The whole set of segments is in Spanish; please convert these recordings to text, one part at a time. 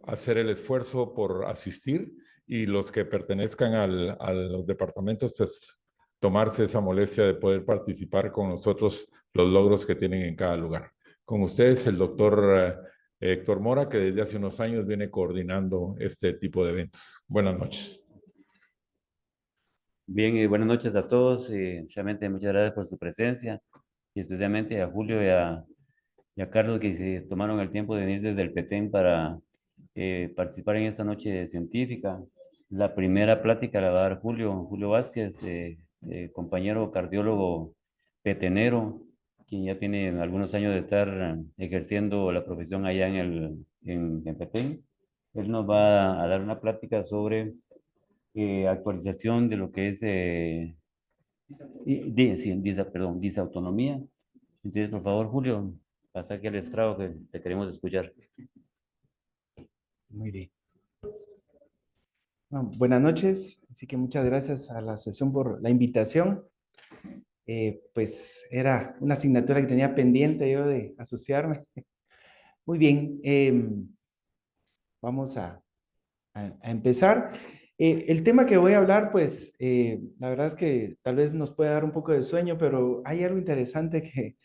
hacer el esfuerzo por asistir y los que pertenezcan a los departamentos, pues tomarse esa molestia de poder participar con nosotros los logros que tienen en cada lugar. Con ustedes, el doctor Héctor Mora, que desde hace unos años viene coordinando este tipo de eventos. Buenas noches. Bien, buenas noches a todos. Realmente muchas gracias por su presencia y especialmente a Julio y a Carlos que se tomaron el tiempo de venir desde el Petén para participar en esta noche científica. La primera plática la va a dar Julio Vázquez, compañero cardiólogo petenero, quien ya tiene algunos años de estar ejerciendo la profesión allá en Petén. Él nos va a dar una plática sobre actualización de lo que es disautonomía. Entonces, por favor, Julio, pasa aquí al estrado que te queremos escuchar. Muy bien. Bueno, buenas noches, así que muchas gracias a la asociación por la invitación. Pues era una asignatura que tenía pendiente yo de asociarme. Muy bien, vamos a empezar. El tema que voy a hablar, pues, la verdad es que tal vez nos puede dar un poco de sueño, pero hay algo interesante que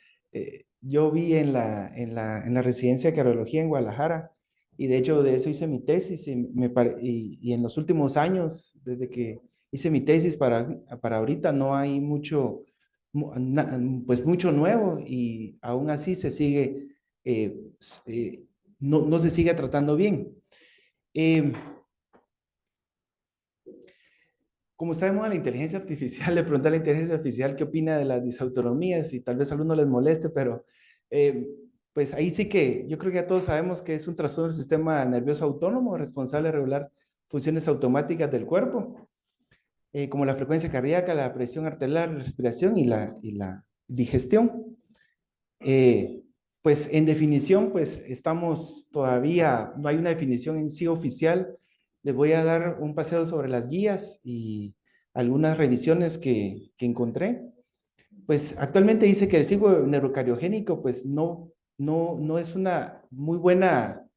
yo vi en la residencia de cardiología en Guadalajara, y de hecho de eso hice mi tesis, y en los últimos años, desde que hice mi tesis para ahorita, no hay pues mucho nuevo, y aún así se sigue, no se sigue tratando bien. Eh, Como está de moda la inteligencia artificial, le pregunté a la inteligencia artificial qué opina de las disautonomías y tal vez a algunos les moleste, pero eh, pues ahí sí que yo creo que ya todos sabemos que es un trastorno del sistema nervioso autónomo responsable de regular funciones automáticas del cuerpo, como la frecuencia cardíaca, la presión arterial, la respiración y la digestión. Eh, pues en definición, pues estamos todavía, no hay una definición en sí oficial. Les voy a dar un paseo sobre las guías y algunas revisiones que encontré. Pues actualmente dice que el ciclo neurocardiogénico, pues no es una muy buena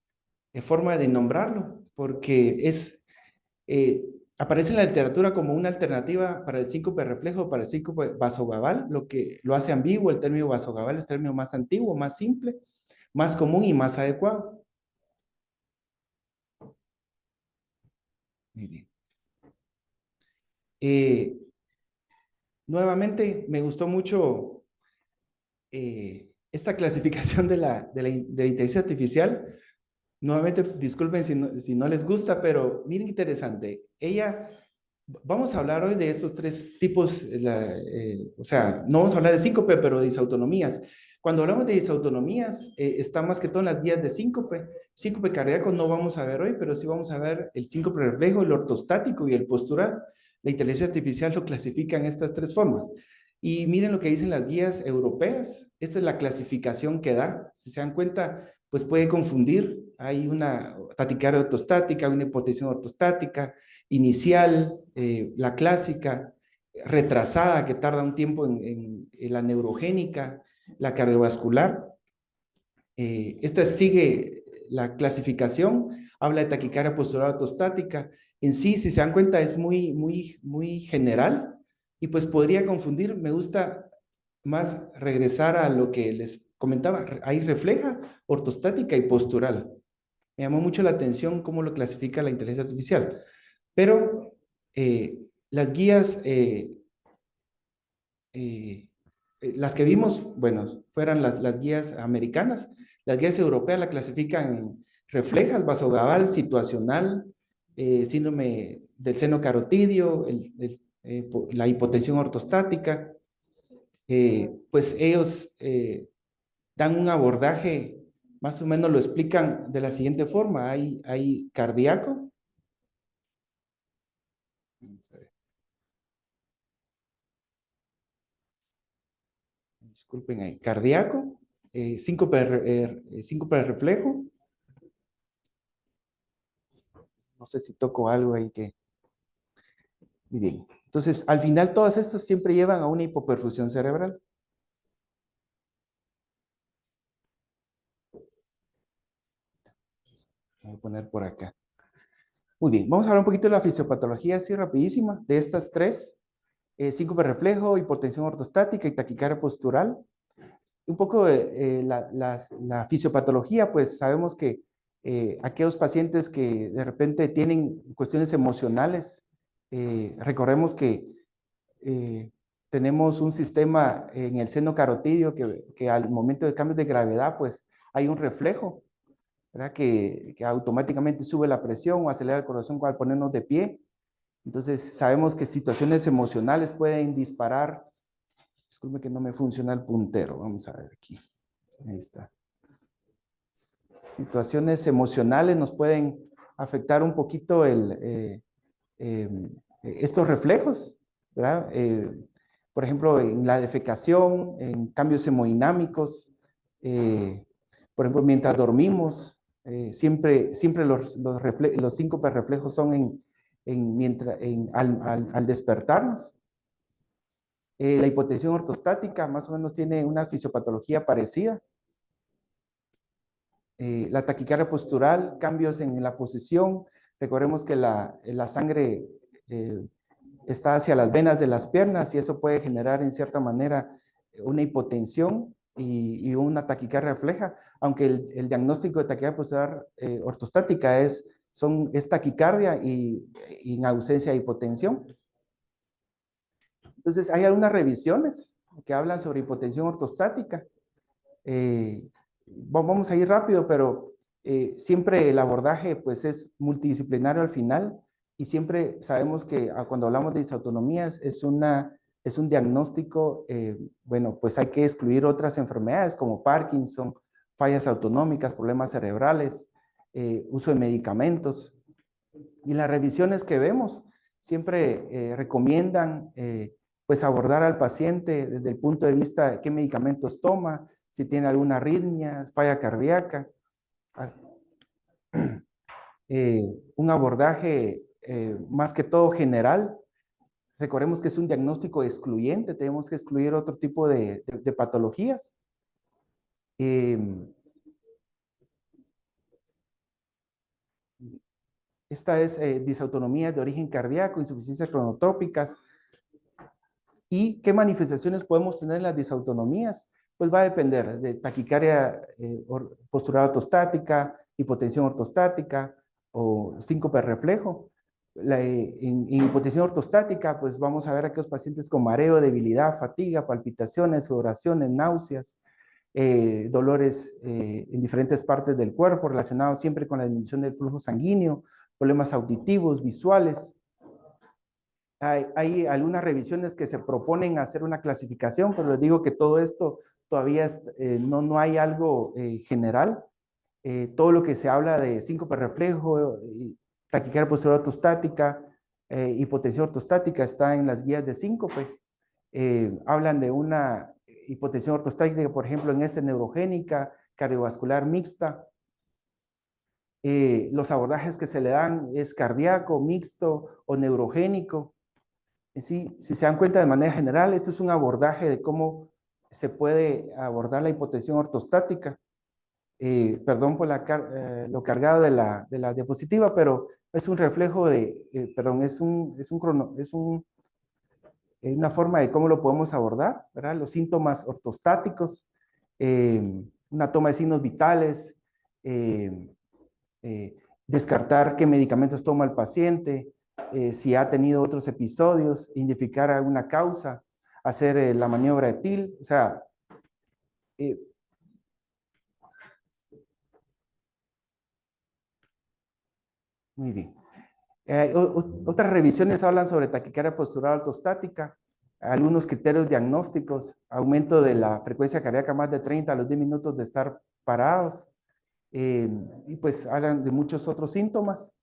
forma de nombrarlo, porque eh, aparece en la literatura como una alternativa para el síncope reflejo, para el síncope vasovagal, lo que lo hace ambiguo. El término vasovagal es el término más antiguo, más simple, más común y más adecuado. Muy bien. Eh, Nuevamente, me gustó mucho esta clasificación de la inteligencia artificial. Nuevamente, disculpen si no les gusta, pero miren interesante. Vamos a hablar hoy de esos tres tipos, o sea, no vamos a hablar de síncope, pero de disautonomías. Cuando hablamos de disautonomías, está más que todo en las guías de síncope. Síncope cardíaco no vamos a ver hoy, pero sí vamos a ver el síncope reflejo, el ortostático y el postural. La inteligencia artificial lo clasifica en estas tres formas. Y miren lo que dicen las guías europeas. Esta es la clasificación que da. Si se dan cuenta, pues puede confundir. Hay una taquicardia ortostática, una hipotensión ortostática, inicial, la clásica, retrasada, que tarda un tiempo en la neurogénica, la cardiovascular. Esta sigue la clasificación, habla de taquicardia postural ortostática. En sí, si se dan cuenta, es muy general y pues podría confundir. Me gusta más regresar a lo que les comentaba. Ahí refleja ortostática y postural. Me llamó mucho la atención cómo lo clasifica la inteligencia artificial. Pero las guías, eh, las que vimos, bueno, fueran las guías americanas. Las guías europeas la clasifican en reflejas, vasovagal, situacional, síndrome del seno carotidio, la hipotensión ortostática. Pues ellos dan un abordaje, más o menos lo explican de la siguiente forma. Hay cardíaco. Disculpen ahí, cardíaco, síncope de reflejo. No sé si toco algo ahí que... Muy bien. Entonces, al final todas estas siempre llevan a una hipoperfusión cerebral. Voy a poner por acá. Muy bien, vamos a hablar un poquito de la fisiopatología, así rapidísima, de estas tres. Síncope reflejo, hipotensión ortostática y taquicardia postural. Un poco la fisiopatología, pues sabemos que aquellos pacientes que de repente tienen cuestiones emocionales, recordemos que tenemos un sistema en el seno carotidio que al momento de cambios de gravedad, pues hay un reflejo, ¿verdad? Que automáticamente sube la presión o acelera el corazón al ponernos de pie. Entonces, sabemos que situaciones emocionales pueden disparar. Disculpe que no me funciona el puntero. Vamos a ver aquí. Ahí está. Situaciones emocionales nos pueden afectar un poquito estos reflejos, ¿verdad? Por ejemplo, en la defecación, en cambios hemodinámicos, por ejemplo, mientras dormimos, siempre los síncope reflejos son al despertarnos. La hipotensión ortostática más o menos tiene una fisiopatología parecida. La taquicardia postural, cambios en la posición. Recordemos que la sangre está hacia las venas de las piernas y eso puede generar en cierta manera una hipotensión y una taquicardia refleja, aunque el diagnóstico de taquicardia postural ortostática es taquicardia y en ausencia de hipotensión. Entonces, hay algunas revisiones que hablan sobre hipotensión ortostática. Vamos a ir rápido, pero siempre el abordaje pues es multidisciplinario al final y siempre sabemos que cuando hablamos de disautonomías es un diagnóstico, bueno, pues hay que excluir otras enfermedades como Parkinson, fallas autonómicas, problemas cerebrales, uso de medicamentos. Y las revisiones que vemos siempre recomiendan pues abordar al paciente desde el punto de vista de qué medicamentos toma, si tiene alguna arritmia, falla cardíaca. Un abordaje más que todo general. Recordemos que es un diagnóstico excluyente, tenemos que excluir otro tipo de patologías. Esta es disautonomía de origen cardíaco, insuficiencias cronotrópicas. ¿Y qué manifestaciones podemos tener en las disautonomías? Pues va a depender de taquicardia postural ortostática, hipotensión ortostática o síncope reflejo. En hipotensión ortostática, pues vamos a ver a aquellos pacientes con mareo, debilidad, fatiga, palpitaciones, sudoraciones, náuseas, dolores en diferentes partes del cuerpo relacionados siempre con la disminución del flujo sanguíneo, problemas auditivos, visuales. Hay algunas revisiones que se proponen hacer una clasificación, pero les digo que todo esto todavía no hay algo general. Todo lo que se habla de síncope reflejo, taquicardia postural ortostática, hipotensión ortostática está en las guías de síncope. Hablan de una hipotensión ortostática, por ejemplo, en neurogénica, cardiovascular mixta. Los abordajes que se le dan es cardíaco, mixto o neurogénico. Si se dan cuenta de manera general, esto es un abordaje de cómo se puede abordar la hipotensión ortostática. Perdón por lo cargado de la diapositiva, pero es un reflejo es una forma de cómo lo podemos abordar, ¿verdad? Los síntomas ortostáticos, una toma de signos vitales, descartar qué medicamentos toma el paciente, si ha tenido otros episodios, identificar alguna causa, hacer la maniobra de TIL, o sea, muy bien. Otras revisiones hablan sobre taquicardia postural ortostática, algunos criterios diagnósticos, aumento de la frecuencia cardíaca más de 30 a los 10 minutos de estar parados, y pues hablan de muchos otros síntomas.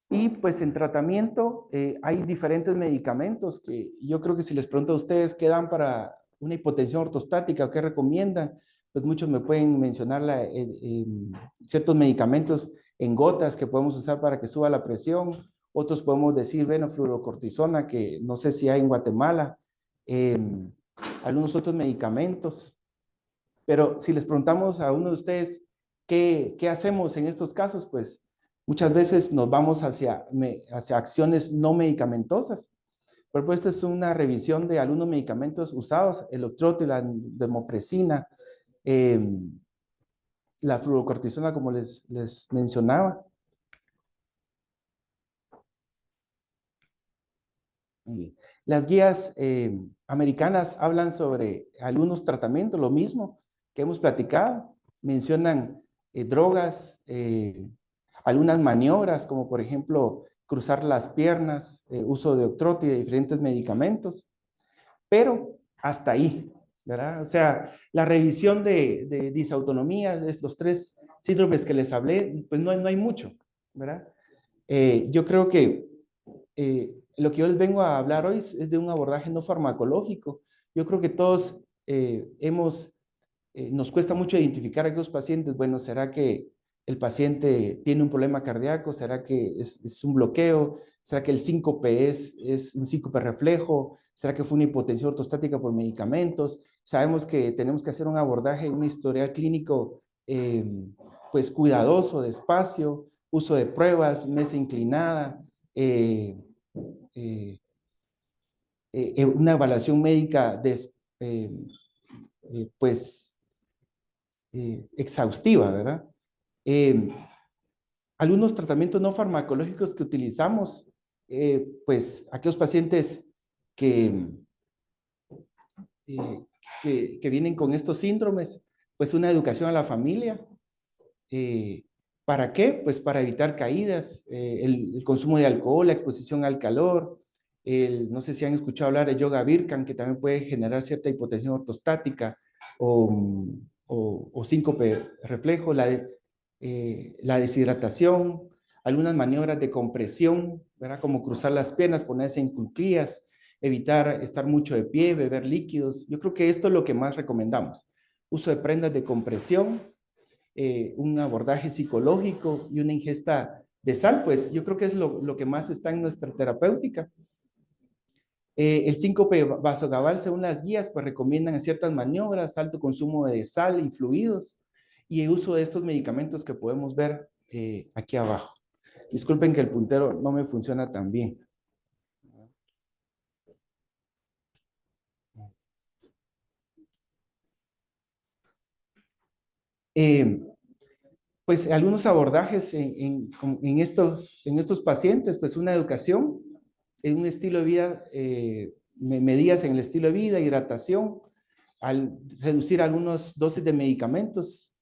Y pues en tratamiento hay diferentes medicamentos que yo creo que si les pregunto a ustedes qué dan para una hipotensión ortostática o qué recomiendan, pues muchos me pueden mencionar ciertos medicamentos en gotas que podemos usar para que suba la presión. Otros podemos decir, bueno, fluorocortisona, que no sé si hay en Guatemala. Algunos otros medicamentos. Pero si les preguntamos a uno de ustedes, ¿Qué hacemos en estos casos? Pues muchas veces nos vamos hacia acciones no medicamentosas. Por ejemplo, esta es una revisión de algunos medicamentos usados, el Octreotide, la desmopresina, la fluorocortisona, como les mencionaba. Las guías americanas hablan sobre algunos tratamientos, lo mismo que hemos platicado. Mencionan drogas, algunas maniobras, como por ejemplo cruzar las piernas, uso de Octreotide, diferentes medicamentos, pero hasta ahí, ¿verdad? O sea, la revisión de disautonomía, de los 3 síndromes que les hablé, pues no hay mucho, ¿verdad? Yo creo que lo que yo les vengo a hablar hoy es de un abordaje no farmacológico. Yo creo que todos nos cuesta mucho identificar a aquellos pacientes. Bueno, ¿será que el paciente tiene un problema cardíaco? ¿Será que es un bloqueo? ¿Será que el síncope es un síncope reflejo? ¿Será que fue una hipotensión ortostática por medicamentos? Sabemos que tenemos que hacer un abordaje, un historial clínico pues cuidadoso, despacio, uso de pruebas, mesa inclinada, una evaluación médica pues exhaustiva, ¿verdad? Algunos tratamientos no farmacológicos que utilizamos, pues aquellos pacientes que, que vienen con estos síndromes, pues una educación a la familia. ¿Para qué? Pues para evitar caídas, el consumo de alcohol, la exposición al calor, no sé si han escuchado hablar de yoga Bikram, que también puede generar cierta hipotensión ortostática o síncope reflejo, la deshidratación, algunas maniobras de compresión, ¿verdad? Como cruzar las piernas, ponerse en cuclillas, evitar estar mucho de pie, beber líquidos. Yo creo que esto es lo que más recomendamos. Uso de prendas de compresión, un abordaje psicológico y una ingesta de sal, pues yo creo que es lo que más está en nuestra terapéutica. El síncope vasovagal, según las guías, pues recomiendan ciertas maniobras, alto consumo de sal y fluidos y el uso de estos medicamentos que podemos ver aquí abajo. Disculpen que el puntero no me funciona tan bien. Pues algunos abordajes en estos pacientes, pues una educación, en un estilo de vida, medidas en el estilo de vida, hidratación, al reducir algunos dosis de medicamentos,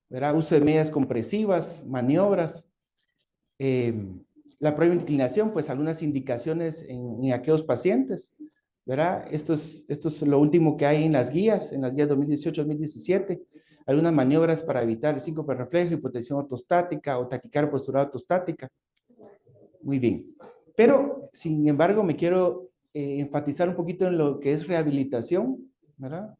¿verdad? Uso de medidas compresivas, maniobras, la prueba de inclinación, pues algunas indicaciones en aquellos pacientes, ¿verdad? Esto es lo último que hay en las guías 2018-2017, algunas maniobras para evitar el síncope reflejo, hipotensión ortostática o taquicardia postural ortostática. Muy bien. Pero, sin embargo, me quiero enfatizar un poquito en lo que es rehabilitación, ¿verdad?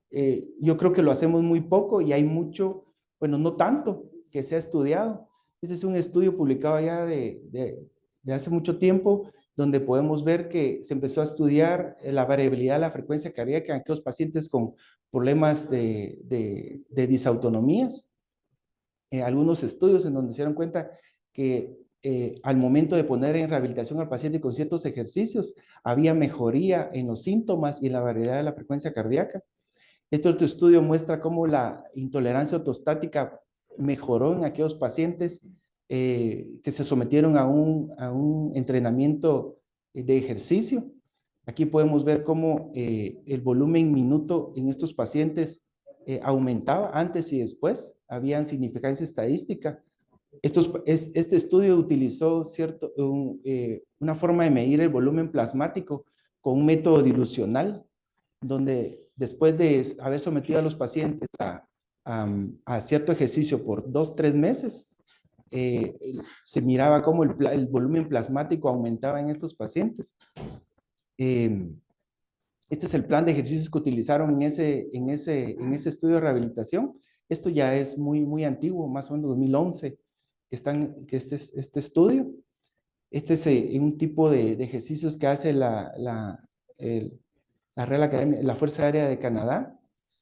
Yo creo que lo hacemos muy poco y hay mucho, bueno, no tanto que se ha estudiado. Este es un estudio publicado ya de hace mucho tiempo, donde podemos ver que se empezó a estudiar la variabilidad de la frecuencia cardíaca en aquellos pacientes con problemas de disautonomías. Algunos estudios en donde se dieron cuenta que al momento de poner en rehabilitación al paciente con ciertos ejercicios, había mejoría en los síntomas y en la variabilidad de la frecuencia cardíaca. Este otro estudio muestra cómo la intolerancia ortostática mejoró en aquellos pacientes que se sometieron a un entrenamiento de ejercicio. Aquí podemos ver cómo el volumen minuto en estos pacientes aumentaba antes y después. Había significancia estadística. Este estudio utilizó una forma de medir el volumen plasmático con un método dilucional, donde después de haber sometido a los pacientes a cierto ejercicio por 2-3 meses, se miraba cómo el volumen plasmático aumentaba en estos pacientes. Este es el plan de ejercicios que utilizaron en ese estudio de rehabilitación. Esto ya es muy antiguo, más o menos 2011, que este estudio. Este es un tipo de ejercicios que hace la Real Academia, la Fuerza Aérea de Canadá.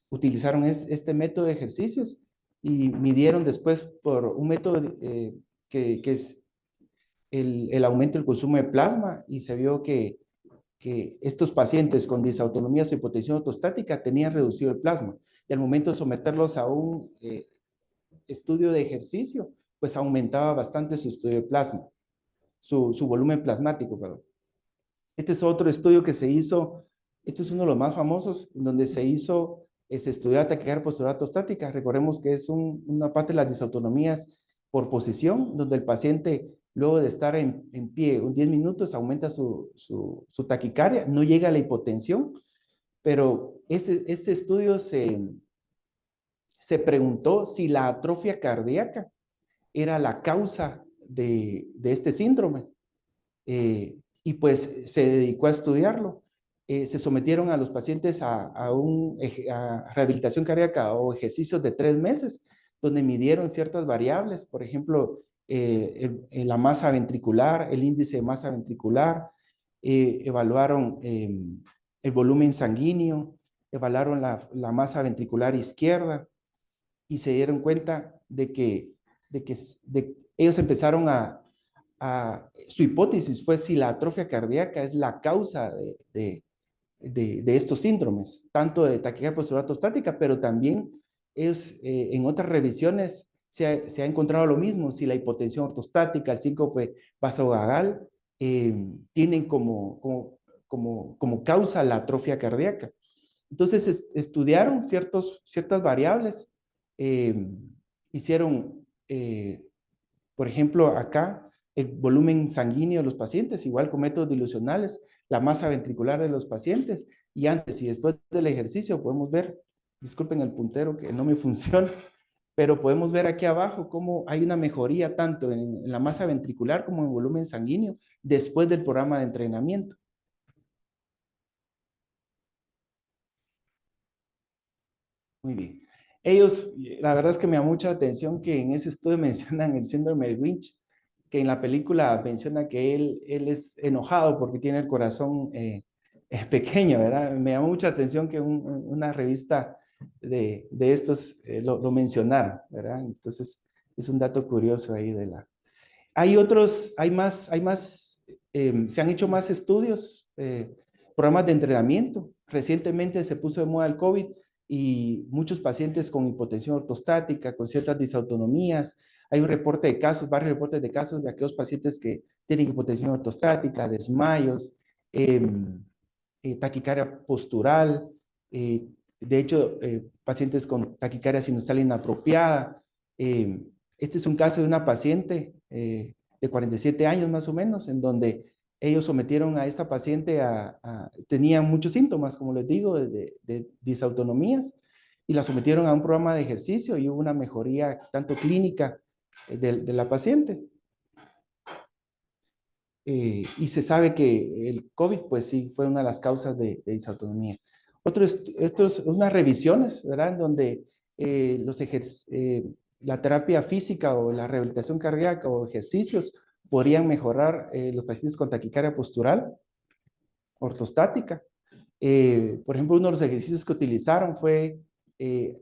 Utilizaron este método de ejercicios y midieron después por un método que es el aumento del consumo de plasma, y se vio que estos pacientes con disautonomías o hipotensión ortostática tenían reducido el plasma. Y al momento de someterlos a un estudio de ejercicio, pues aumentaba bastante su estudio de plasma, su volumen plasmático, perdón. Este es otro estudio que se hizo, este es uno de los más famosos, donde se hizo, se estudió la taquicardia postural ortostática. Recordemos que es una parte de las disautonomías por posición, donde el paciente, luego de estar en pie 10 minutos, aumenta su taquicardia, no llega a la hipotensión, pero este estudio se preguntó si la atrofia cardíaca era la causa de este síndrome. Y pues se dedicó a estudiarlo. Se sometieron a los pacientes a rehabilitación cardíaca o ejercicios de 3 meses, donde midieron ciertas variables, por ejemplo, la masa ventricular, el índice de masa ventricular, evaluaron el volumen sanguíneo, evaluaron la masa ventricular izquierda, y se dieron cuenta de que ellos empezaron su hipótesis fue si la atrofia cardíaca es la causa de estos síndromes, tanto de taquicardia postural ortostática, pero también en otras revisiones se ha encontrado lo mismo, si la hipotensión ortostática, el síncope vasovagal, tienen como causa la atrofia cardíaca. Entonces estudiaron ciertas variables, hicieron, por ejemplo, acá, el volumen sanguíneo de los pacientes, igual con métodos dilucionales, la masa ventricular de los pacientes, y antes y después del ejercicio podemos ver, disculpen el puntero que no me funciona, pero podemos ver aquí abajo cómo hay una mejoría tanto en la masa ventricular como en volumen sanguíneo después del programa de entrenamiento. Muy bien. Ellos, la verdad es que me da mucha atención que en ese estudio mencionan el síndrome de Winch, que en la película menciona que él es enojado porque tiene el corazón pequeño, ¿verdad? Me llama mucha atención que una revista de estos lo mencionara, ¿verdad? Entonces, es un dato curioso ahí de la... Hay otros, se han hecho más estudios, programas de entrenamiento. Recientemente se puso de moda el COVID y muchos pacientes con hipotensión ortostática, con ciertas disautonomías. Hay un reporte de casos, varios reportes de casos de aquellos pacientes que tienen hipotensión ortostática, desmayos, taquicardia postural, de hecho, pacientes con taquicardia sinusal inapropiada. Este es un caso de una paciente de 47 años más o menos, en donde ellos sometieron a esta paciente tenía muchos síntomas, como les digo, de disautonomías, y la sometieron a un programa de ejercicio y hubo una mejoría tanto clínica de la paciente. Y se sabe que el COVID, pues sí, fue una de las causas de disautonomía. Unas revisiones, ¿verdad? En donde la terapia física o la rehabilitación cardíaca o ejercicios podrían mejorar los pacientes con taquicardia postural ortostática. Por ejemplo, uno de los ejercicios que utilizaron fue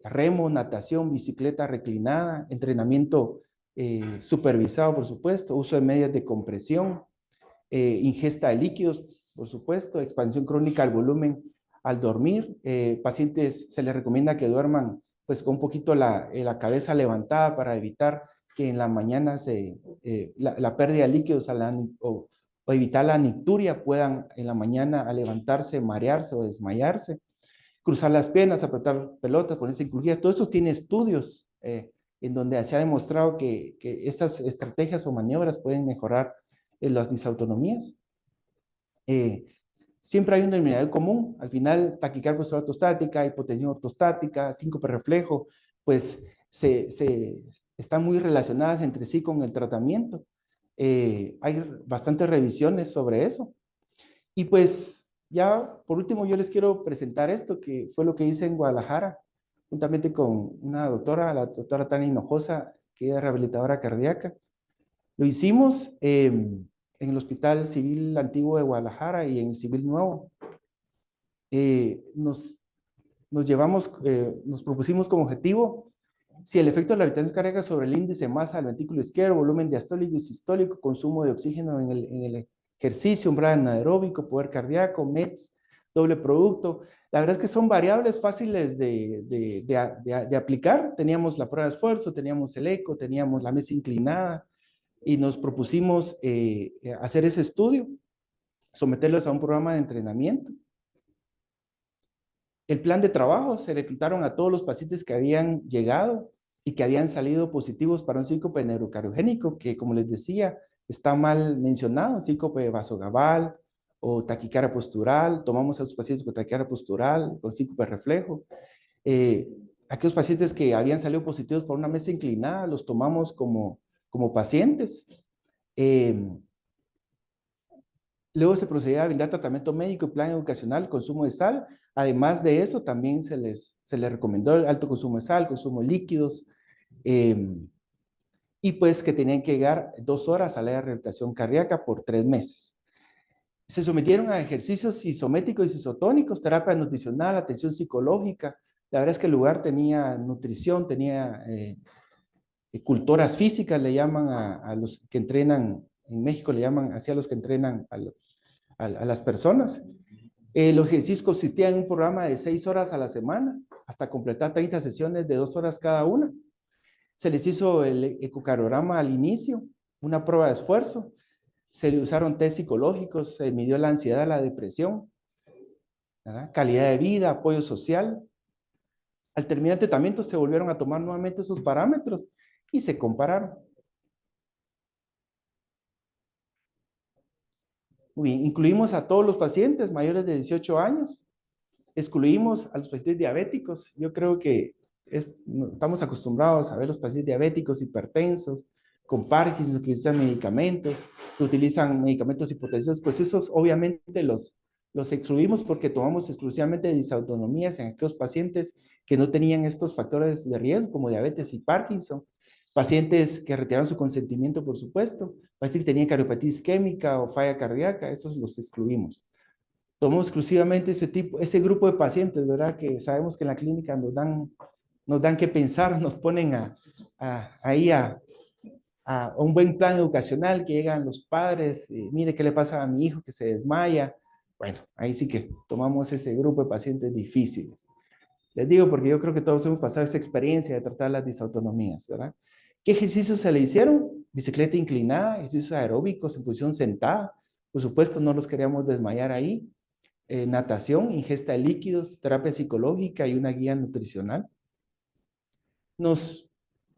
remo, natación, bicicleta reclinada, entrenamiento supervisado, por supuesto, uso de medias de compresión, ingesta de líquidos, por supuesto, expansión crónica al volumen al dormir. Pacientes se les recomienda que duerman pues con un poquito la cabeza levantada para evitar que en la mañana la pérdida de líquidos o evitar la nicturia, puedan en la mañana al levantarse marearse o desmayarse. Cruzar las piernas, apretar pelotas, ponerse en crujías. Todo esto tiene estudios en donde se ha demostrado que esas estrategias o maniobras pueden mejorar las disautonomías. Siempre hay un denominador común. Al final, taquicardia postural ortostática, hipotensión ortostática, síncope reflejo, pues están muy relacionadas entre sí con el tratamiento. Hay bastantes revisiones sobre eso. Y pues ya por último yo les quiero presentar esto, que fue lo que hice en Guadalajara, juntamente con una doctora, la doctora Tania Hinojosa, que es rehabilitadora cardíaca. Lo hicimos en el Hospital Civil Antiguo de Guadalajara y en el Civil Nuevo. Nos propusimos como objetivo Si el efecto de la rehabilitación cardíaca sobre el índice de masa del ventrículo izquierdo, volumen diastólico y sistólico, consumo de oxígeno en el ejercicio, umbral anaeróbico, poder cardíaco, METs, doble producto. La verdad es que son variables fáciles de aplicar. Teníamos la prueba de esfuerzo, teníamos el eco, teníamos la mesa inclinada y nos propusimos hacer ese estudio, someterlos a un programa de entrenamiento. El plan de trabajo, se reclutaron a todos los pacientes que habían llegado y que habían salido positivos para un síncope neurocardiogénico, que como les decía, está mal mencionado, un síncope vasovagal o taquicardia postural. Tomamos a los pacientes con taquicardia postural, con síncope reflejo. Aquellos pacientes que habían salido positivos por una mesa inclinada, los tomamos como pacientes. Luego se procedía a brindar tratamiento médico y plan educacional, consumo de sal. Además de eso, también se les recomendó el alto consumo de sal, consumo de líquidos, y pues que tenían que llegar 2 horas a la rehabilitación cardíaca por 3 meses. Se sometieron a ejercicios isométricos y isotónicos, terapia nutricional, atención psicológica. La verdad es que el lugar tenía nutrición, tenía culturas físicas, le llaman a los que entrenan, en México le llaman así a los que entrenan a las personas. Los ejercicios consistían en un programa de 6 horas a la semana, hasta completar 30 sesiones de 2 horas cada una. Se les hizo el ecocardiograma al inicio, una prueba de esfuerzo. Se le usaron test psicológicos, se midió la ansiedad, la depresión, ¿verdad? Calidad de vida, apoyo social. Al terminar el tratamiento se volvieron a tomar nuevamente esos parámetros y se compararon. Muy bien, incluimos a todos los pacientes mayores de 18 años, excluimos a los pacientes diabéticos. Yo creo que estamos acostumbrados a ver los pacientes diabéticos, hipertensos, con Parkinson, que utilizan medicamentos, que utilizan medicamentos hipotensivos, pues esos obviamente los excluimos porque tomamos exclusivamente disautonomías en aquellos pacientes que no tenían estos factores de riesgo, como diabetes y Parkinson. Pacientes que retiraron su consentimiento, por supuesto, pacientes que tenían cardiopatía isquémica o falla cardíaca, esos los excluimos. Tomamos exclusivamente ese grupo de pacientes, ¿verdad? Que sabemos que en la clínica nos dan que pensar, nos ponen ahí a un buen plan educacional, que llegan los padres, mire qué le pasa a mi hijo que se desmaya. Bueno, ahí sí que tomamos ese grupo de pacientes difíciles. Les digo porque yo creo que todos hemos pasado esa experiencia de tratar las disautonomías, ¿verdad? ¿Qué ejercicios se le hicieron? Bicicleta inclinada, ejercicios aeróbicos en posición sentada. Por supuesto, no los queríamos desmayar ahí. Natación, ingesta de líquidos, terapia psicológica y una guía nutricional. Nos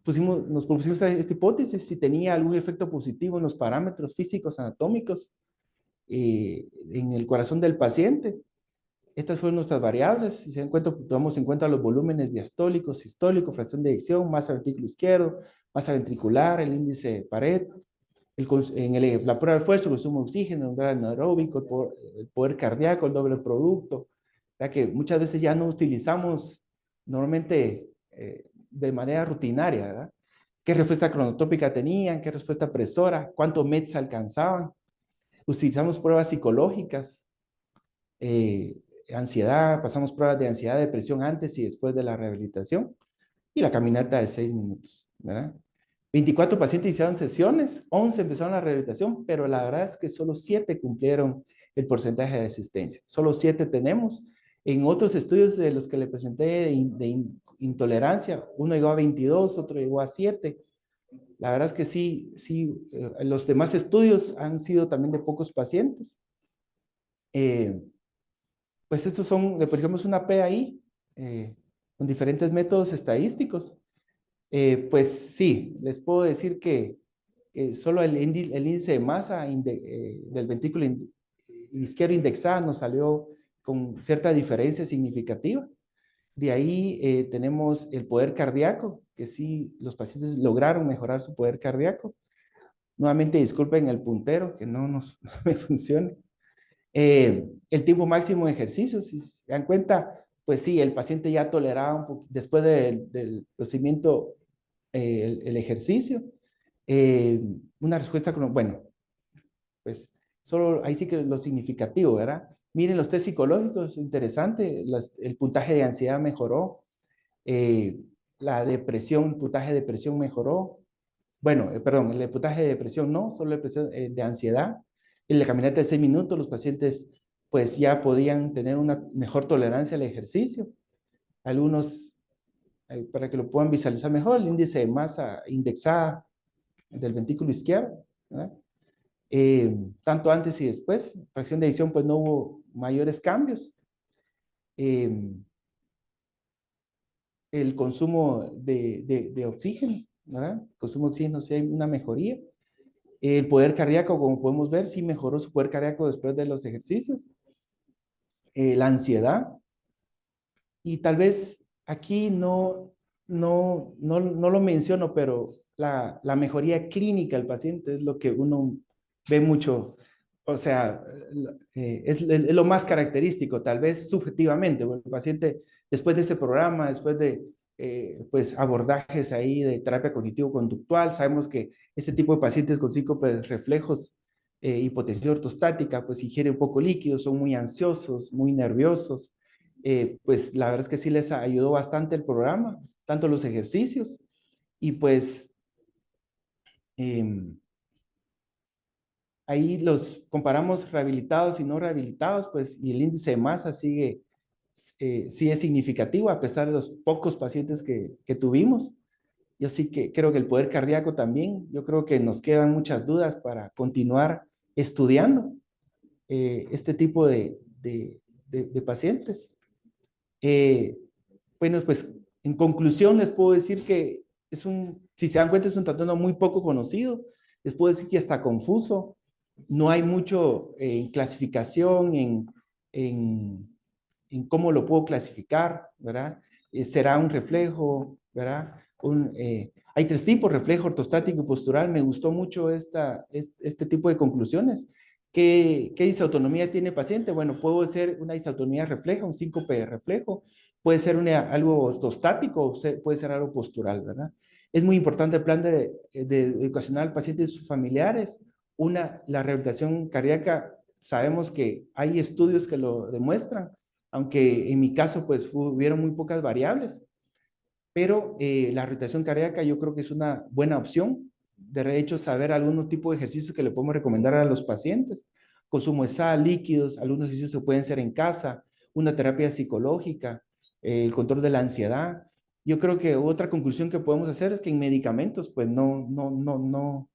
propusimos esta hipótesis si tenía algún efecto positivo en los parámetros físicos anatómicos en el corazón del paciente. Estas fueron nuestras variables. Si se dan cuenta, tomamos en cuenta los volúmenes diastólicos, sistólicos, fracción de eyección, masa ventrículo izquierdo, masa ventricular, el índice de Paret, la prueba de esfuerzo, consumo de oxígeno, el umbral anaeróbico, el poder cardíaco, el doble producto. Ya que muchas veces ya no utilizamos normalmente de manera rutinaria, ¿verdad? ¿Qué respuesta cronotópica tenían? ¿Qué respuesta presora? ¿Cuántos METs alcanzaban? Utilizamos pruebas psicológicas, ansiedad, pasamos pruebas de ansiedad, depresión antes y después de la rehabilitación, y la caminata de 6 minutos, ¿verdad? 24 pacientes hicieron sesiones, 11 empezaron la rehabilitación, pero la verdad es que solo 7 cumplieron el porcentaje de asistencia. Solo 7 tenemos. En otros estudios de los que le presenté de intolerancia, uno llegó a 22, otro llegó a 7. La verdad es que sí, los demás estudios han sido también de pocos pacientes. Pues estos son, por ejemplo, es una PAI con diferentes métodos estadísticos. Pues sí, les puedo decir que solo el índice de masa del ventrículo izquierdo indexado nos salió con cierta diferencia significativa. De ahí tenemos el poder cardíaco, que sí, los pacientes lograron mejorar su poder cardíaco. Nuevamente, disculpen el puntero, que no me funciona. El tiempo máximo de ejercicio, si se dan cuenta, pues sí, el paciente ya toleraba un poco, después del procedimiento, el ejercicio. Una respuesta con, bueno, pues solo ahí sí que lo significativo, ¿verdad? Miren los test psicológicos, interesante, el puntaje de ansiedad mejoró. la depresión, el puntaje de depresión mejoró. Bueno, perdón, el puntaje de depresión no, solo el puntaje de ansiedad. En la caminata de 6 minutos, los pacientes pues ya podían tener una mejor tolerancia al ejercicio. Algunos, para que lo puedan visualizar mejor, el índice de masa indexada del ventrículo izquierdo, ¿verdad? Tanto antes y después, fracción de eyección, pues no hubo mayores cambios. El consumo de oxígeno, ¿verdad? El consumo de oxígeno sí hay una mejoría. El poder cardíaco, como podemos ver, sí mejoró su poder cardíaco después de los ejercicios. La ansiedad. Y tal vez aquí no lo menciono, pero la mejoría clínica del paciente es lo que uno ve mucho. O sea, es lo más característico, tal vez subjetivamente. Bueno, el paciente, después de ese programa, después de pues abordajes ahí de terapia cognitivo-conductual, sabemos que este tipo de pacientes con síncopes reflejos, hipotensión ortostática, pues ingieren poco líquido, son muy ansiosos, muy nerviosos. Pues la verdad es que sí les ayudó bastante el programa, tanto los ejercicios y pues ahí los comparamos rehabilitados y no rehabilitados, pues y el índice de masa sigue, sí es significativo a pesar de los pocos pacientes que tuvimos. Yo sí que creo que el poder cardíaco también, yo creo que nos quedan muchas dudas para continuar estudiando este tipo de pacientes. Bueno, pues en conclusión les puedo decir que si se dan cuenta, es un trastorno muy poco conocido. Les puedo decir que está confuso. No hay mucho en clasificación, en cómo lo puedo clasificar, ¿verdad? Será un reflejo, ¿verdad? Hay 3 tipos, reflejo, ortostático y postural. Me gustó mucho este tipo de conclusiones. ¿Qué disautonomía tiene el paciente? Bueno, puede ser una disautonomía refleja, un síncope de reflejo, puede ser algo ortostático, puede ser algo postural, ¿verdad? Es muy importante el plan de educacional al paciente y sus familiares. La rehabilitación cardíaca, sabemos que hay estudios que lo demuestran, aunque en mi caso pues hubieron muy pocas variables, pero la rehabilitación cardíaca yo creo que es una buena opción. De hecho, saber algún tipo de ejercicios que le podemos recomendar a los pacientes. Consumo de sal, líquidos, algunos ejercicios se pueden hacer en casa, una terapia psicológica, el control de la ansiedad. Yo creo que otra conclusión que podemos hacer es que en medicamentos, pues no,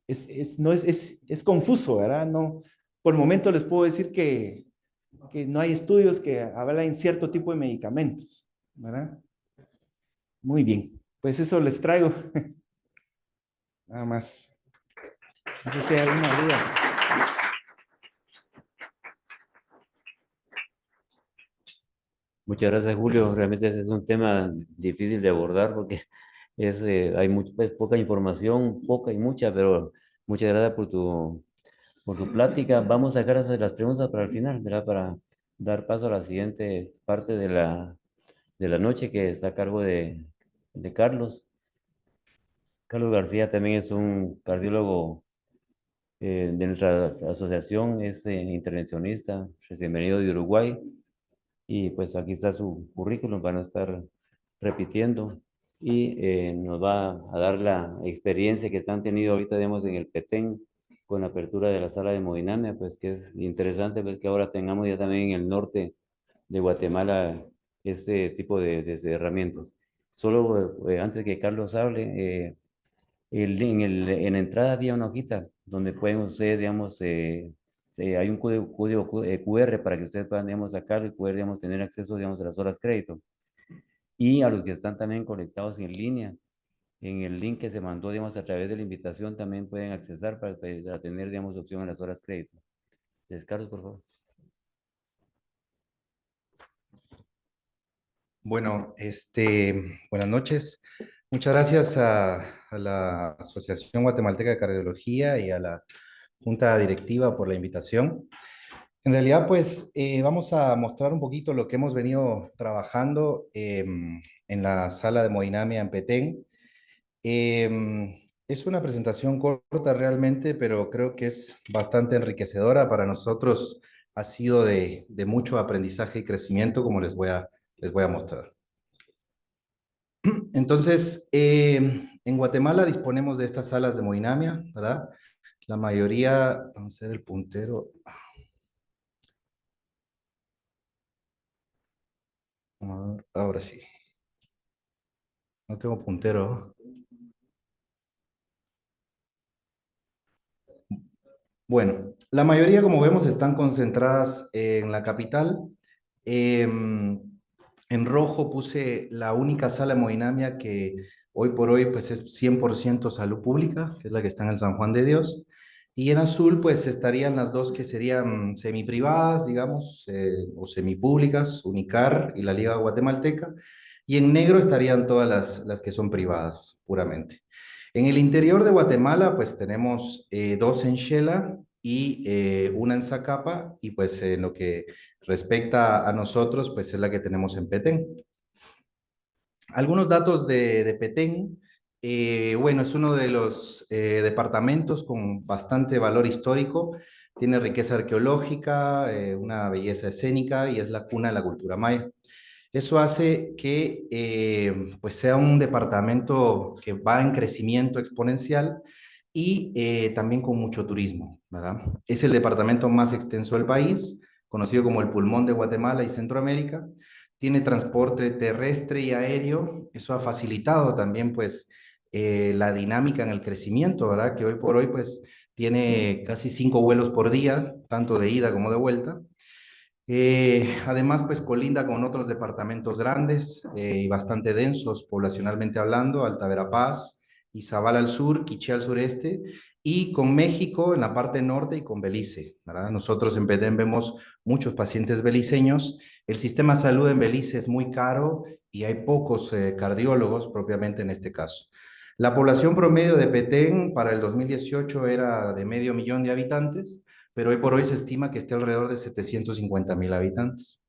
es confuso, ¿verdad? No, por el momento les puedo decir que no hay estudios que hablan en cierto tipo de medicamentos, ¿verdad? Muy bien, pues eso les traigo. Nada más. No sé si hay alguna duda. Muchas gracias, Julio. Realmente ese es un tema difícil de abordar porque hay pues, poca información, poca y mucha, pero muchas gracias por tu plática. Vamos a dejar las preguntas para el final, ¿verdad? Para dar paso a la siguiente parte de la noche que está a cargo de Carlos. Carlos García también es un cardiólogo de nuestra asociación, es intervencionista, recién venido de Uruguay. Y pues aquí está su currículum para no estar repitiendo. Y nos va a dar la experiencia que están tenido ahorita, digamos, en el Petén, con la apertura de la sala de hemodinamia, pues que es interesante, pues que ahora tengamos ya también en el norte de Guatemala este tipo de herramientas. Solo antes que Carlos hable, en la entrada había una hojita donde pueden ustedes, digamos, hay un código QR para que ustedes puedan, digamos, sacarlo y poder, digamos, tener acceso, digamos, a las horas crédito. Y a los que están también conectados en línea, en el link que se mandó, digamos, a través de la invitación, también pueden accesar para tener, digamos, opción a las horas crédito. Carlos, por favor. Bueno, buenas noches. Muchas gracias a la Asociación Guatemalteca de Cardiología y a la Junta Directiva por la invitación. En realidad, pues, vamos a mostrar un poquito lo que hemos venido trabajando en la sala de hemodinamia en Petén. Es una presentación corta realmente, pero creo que es bastante enriquecedora para nosotros. Ha sido de mucho aprendizaje y crecimiento, como les voy a mostrar. Entonces, en Guatemala disponemos de estas salas de hemodinamia, ¿verdad? La mayoría, vamos a ver el puntero. Ahora sí. No tengo puntero. Bueno, la mayoría, como vemos, están concentradas en la capital. En rojo puse la única sala de hemodinamia que hoy por hoy pues es 100% salud pública, que es la que está en el San Juan de Dios. Y en azul pues estarían las dos que serían semiprivadas, digamos, o semipúblicas, Unicar y la Liga Guatemalteca. Y en negro estarían todas las que son privadas, puramente. En el interior de Guatemala, pues tenemos dos en Xela y una en Zacapa, y pues en lo que respecta a nosotros, pues es la que tenemos en Petén. Algunos datos de Petén. Bueno, es uno de los departamentos con bastante valor histórico, tiene riqueza arqueológica, una belleza escénica y es la cuna de la cultura maya. Eso hace que pues sea un departamento que va en crecimiento exponencial y también con mucho turismo, ¿verdad? Es el departamento más extenso del país, conocido como el pulmón de Guatemala y Centroamérica. Tiene transporte terrestre y aéreo. Eso ha facilitado también pues la dinámica en el crecimiento, ¿verdad? Que hoy por hoy pues tiene casi 5 vuelos por día, tanto de ida como de vuelta. Además, pues colinda con otros departamentos grandes y bastante densos poblacionalmente hablando, Alta Verapaz, Izabal al sur, Quiché al sureste, y con México en la parte norte y con Belice, ¿verdad? Nosotros en Petén vemos muchos pacientes beliceños. El sistema de salud en Belice es muy caro y hay pocos cardiólogos propiamente en este caso. La población promedio de Petén para el 2018 era de 500.000 de habitantes, pero hoy por hoy se estima que esté alrededor de 750.000 habitantes.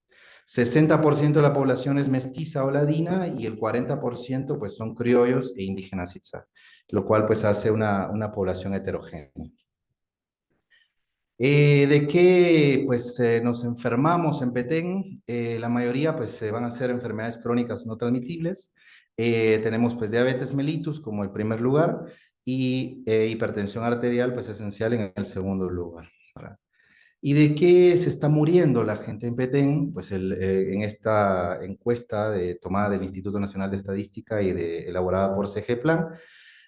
60% de la población es mestiza o ladina y el 40% pues son criollos e indígenas itzá, lo cual pues hace una población heterogénea. ¿De qué pues nos enfermamos en Petén? La mayoría pues van a ser enfermedades crónicas no transmitibles. Tenemos pues diabetes mellitus como el primer lugar y hipertensión arterial pues esencial en el segundo lugar, ¿verdad? ¿Y de qué se está muriendo la gente en Petén? Pues en esta encuesta tomada del Instituto Nacional de Estadística y elaborada por CG Plan,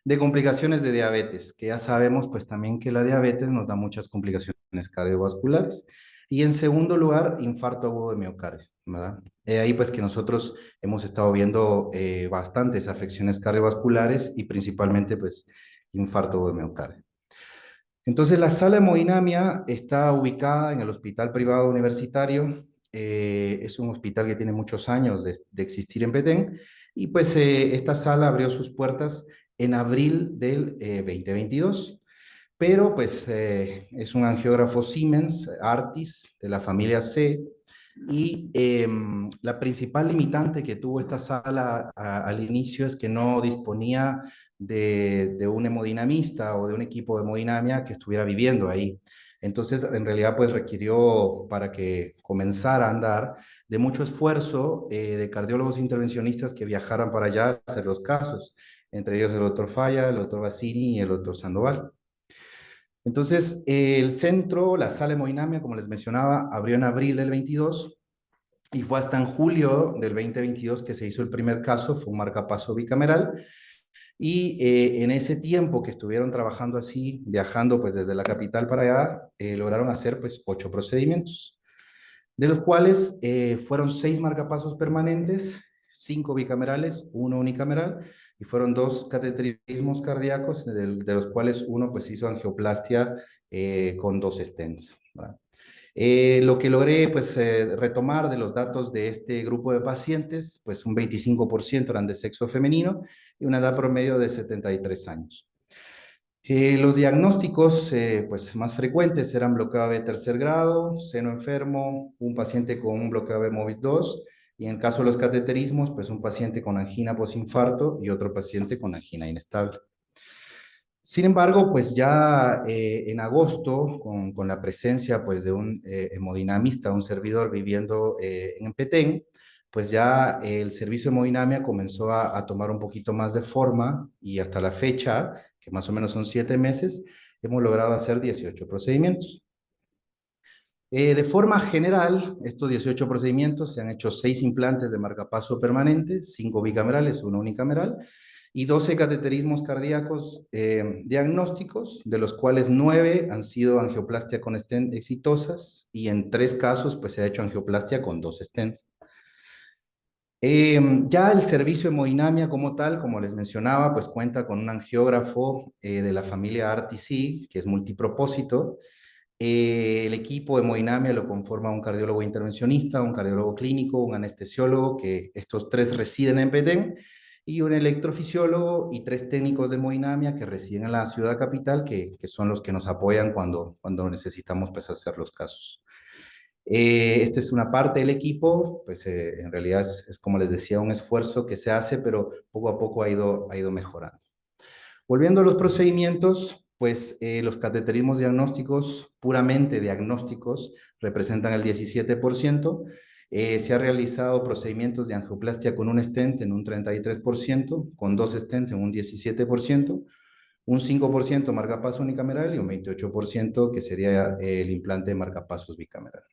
de complicaciones de diabetes, que ya sabemos pues también que la diabetes nos da muchas complicaciones cardiovasculares. Y en segundo lugar, infarto agudo de miocardio, ¿verdad? Ahí pues que nosotros hemos estado viendo bastantes afecciones cardiovasculares y principalmente pues infarto agudo de miocardio. Entonces, la sala de hemodinamia está ubicada en el Hospital Privado Universitario. Es un hospital que tiene muchos años de existir en Petén. Y pues esta sala abrió sus puertas en abril del 2022. Pero pues es un angiógrafo Siemens, Artis, de la familia C. Y la principal limitante que tuvo esta sala al inicio es que no disponía de un hemodinamista o de un equipo de hemodinamia que estuviera viviendo ahí. Entonces, en realidad, pues requirió para que comenzara a andar de mucho esfuerzo de cardiólogos intervencionistas que viajaran para allá a hacer los casos, entre ellos el doctor Falla, el doctor Bassini y el doctor Sandoval. Entonces, el centro, la sala de hemodinamia, como les mencionaba, abrió en abril del 22 y fue hasta en julio del 2022 que se hizo el primer caso, fue un marcapaso bicameral. Y en ese tiempo que estuvieron trabajando así, viajando pues desde la capital para allá, lograron hacer pues 8 procedimientos, de los cuales fueron 6 marcapasos permanentes, 5 bicamerales, 1 unicameral, y fueron 2 cateterismos cardíacos, de los cuales uno pues hizo angioplastia con 2 stents, ¿verdad? Lo que logré pues retomar de los datos de este grupo de pacientes, pues un 25% eran de sexo femenino y una edad promedio de 73 años. Los diagnósticos pues más frecuentes eran bloqueo AB tercer grado, seno enfermo, un paciente con un bloqueo AB MOVIS 2 y en el caso de los cateterismos pues un paciente con angina posinfarto y otro paciente con angina inestable. Sin embargo, pues ya en agosto, con la presencia pues de un hemodinamista, un servidor viviendo en Petén, pues ya el servicio de hemodinamia comenzó a tomar un poquito más de forma y hasta la fecha, que más o menos son 7 meses, hemos logrado hacer 18 procedimientos. De forma general, estos 18 procedimientos se han hecho 6 implantes de marcapaso permanentes, 5 bicamerales, 1 unicameral, y 12 cateterismos cardíacos diagnósticos, de los cuales 9 han sido angioplastia con stent exitosas, y en 3 casos pues se ha hecho angioplastia con 2 stents. Ya el servicio de hemodinamia como tal, como les mencionaba, pues cuenta con un angiógrafo de la familia RTC, que es multipropósito. El equipo de hemodinamia lo conforma un cardiólogo intervencionista, un cardiólogo clínico, un anestesiólogo, que estos 3 residen en Petén, y un electrofisiólogo y 3 técnicos de hemodinamia que residen en la ciudad capital, que son los que nos apoyan cuando necesitamos pues, hacer los casos. Esta es una parte del equipo, pues en realidad es como les decía, un esfuerzo que se hace, pero poco a poco ha ido mejorando. Volviendo a los procedimientos, pues los cateterismos diagnósticos, puramente diagnósticos, representan el 17%. Se ha realizado procedimientos de angioplastia con un stent en un 33%, con 2 stents en un 17%, un 5% marcapaso unicameral y un 28% que sería el implante de marcapasos bicameral.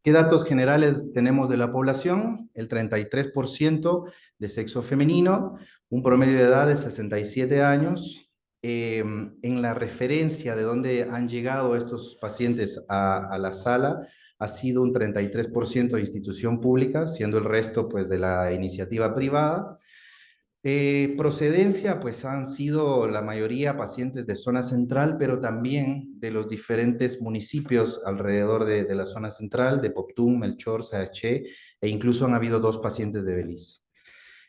¿Qué datos generales tenemos de la población? El 33% de sexo femenino, un promedio de edad de 67 años. En la referencia de dónde han llegado estos pacientes a la sala, ha sido un 33% de institución pública, siendo el resto pues de la iniciativa privada. Procedencia, pues han sido la mayoría pacientes de zona central, pero también de los diferentes municipios alrededor de la zona central, de Poptún, Melchor, Sayaché, e incluso han habido 2 pacientes de Belice.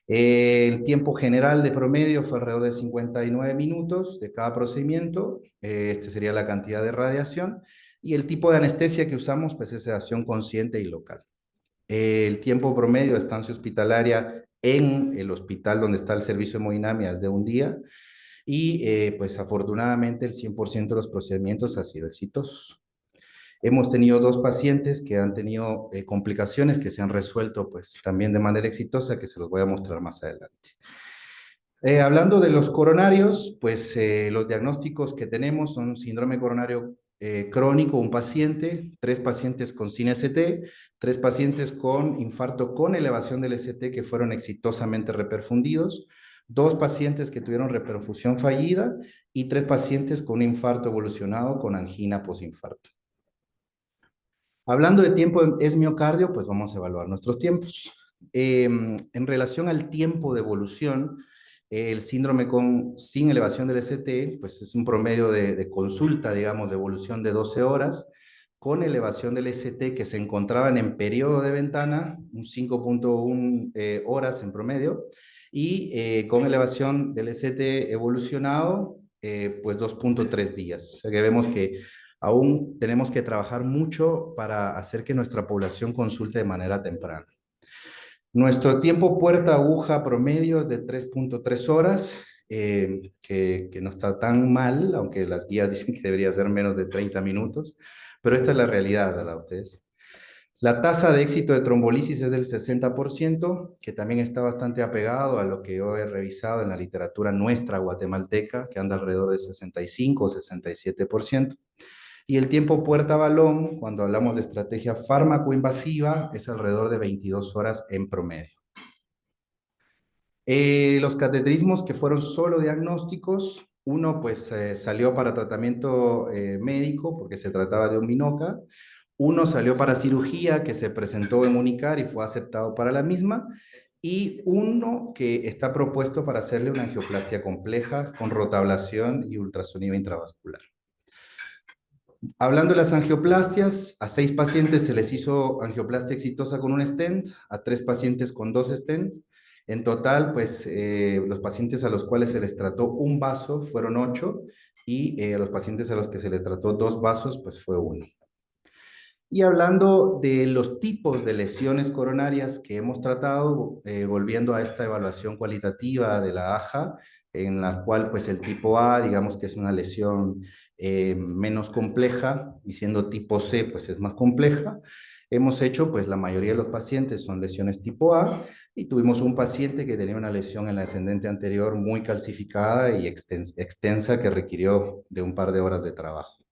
El tiempo general de promedio fue alrededor de 59 minutos de cada procedimiento. Este sería la cantidad de radiación. Y el tipo de anestesia que usamos, pues es sedación consciente y local. El tiempo promedio de estancia hospitalaria en el hospital donde está el servicio de hemodinamia es de 1 día, y pues afortunadamente el 100% de los procedimientos ha sido exitosos. Hemos tenido 2 pacientes que han tenido complicaciones que se han resuelto pues también de manera exitosa, que se los voy a mostrar más adelante. Hablando de los coronarios, pues los diagnósticos que tenemos son síndrome coronario crónico, un paciente, 3 pacientes con sin ST, 3 pacientes con infarto con elevación del ST que fueron exitosamente reperfundidos, 2 pacientes que tuvieron reperfusión fallida y 3 pacientes con un infarto evolucionado con angina posinfarto. Hablando de tiempo es miocardio, pues vamos a evaluar nuestros tiempos. En relación al tiempo de evolución, el síndrome sin elevación del ST, pues es un promedio de consulta, digamos, de evolución de 12 horas, con elevación del ST que se encontraban en periodo de ventana, un 5.1 horas en promedio, y con elevación del ST evolucionado, pues 2.3 días. O sea que vemos que aún tenemos que trabajar mucho para hacer que nuestra población consulte de manera temprana. Nuestro tiempo puerta aguja promedio es de 3.3 horas, que no está tan mal, aunque las guías dicen que debería ser menos de 30 minutos, pero esta es la realidad, ¿verdad ustedes? La tasa de éxito de trombolisis es del 60%, que también está bastante apegado a lo que yo he revisado en la literatura nuestra guatemalteca, que anda alrededor de 65 o 67%. Y el tiempo puerta-balón, cuando hablamos de estrategia fármaco-invasiva, es alrededor de 22 horas en promedio. Los cateterismos que fueron solo diagnósticos, uno pues salió para tratamiento médico porque se trataba de un Minoca, uno salió para cirugía que se presentó en Unicar y fue aceptado para la misma, y uno que está propuesto para hacerle una angioplastia compleja con rotablación y ultrasonido intravascular. Hablando de las angioplastias, a 6 pacientes se les hizo angioplastia exitosa con un stent, a 3 pacientes con 2 stents. En total, pues los pacientes a los cuales se les trató un vaso fueron 8, y a los pacientes a los que se les trató 2 vasos, pues fue 1. Y hablando de los tipos de lesiones coronarias que hemos tratado, volviendo a esta evaluación cualitativa de la AJA, en la cual pues el tipo A, digamos que es una lesión menos compleja, y siendo tipo C, pues es más compleja. hemos hecho, pues la mayoría de los pacientes son lesiones tipo A, y tuvimos un paciente que tenía una lesión en la ascendente anterior muy calcificada y extensa que requirió de un par de horas de trabajo.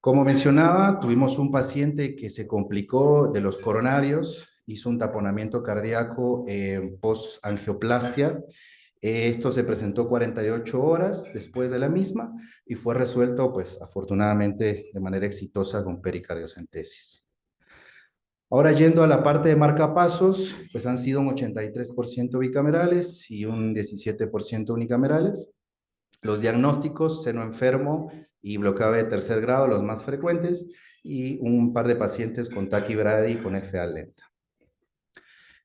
Como mencionaba, tuvimos un paciente que se complicó de los coronarios, hizo un taponamiento cardíaco post-angioplastia. Esto se presentó 48 horas después de la misma y fue resuelto, pues afortunadamente, de manera exitosa con pericardiocentesis. Ahora, yendo a la parte de marcapasos, pues han sido un 83% bicamerales y un 17% unicamerales. Los diagnósticos, seno enfermo y bloqueo de tercer grado, los más frecuentes, y un par de pacientes con taquibradi y con FA lenta.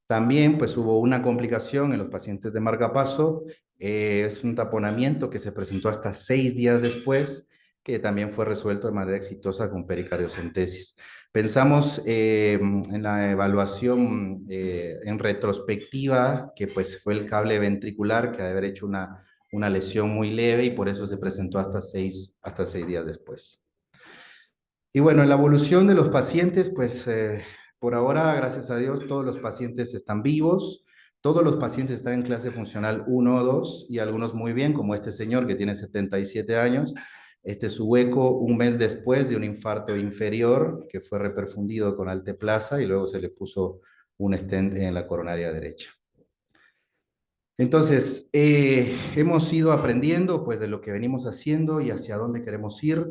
También pues hubo una complicación en los pacientes de marcapaso, es un taponamiento que se presentó hasta 6 días después, que también fue resuelto de manera exitosa con pericardiocentesis. Pensamos en la evaluación en retrospectiva, que pues fue el cable ventricular, que ha de haber hecho una lesión muy leve y por eso se presentó hasta 6 días después. Y bueno, en la evolución de los pacientes, pues por ahora, gracias a Dios, todos los pacientes están vivos, todos los pacientes están en clase funcional 1 o 2 y algunos muy bien, como este señor que tiene 77 años. Este es su hueco un mes después de un infarto inferior que fue reperfundido con alteplasa y luego se le puso un stent en la coronaria derecha. Entonces, hemos ido aprendiendo pues de lo que venimos haciendo y hacia dónde queremos ir.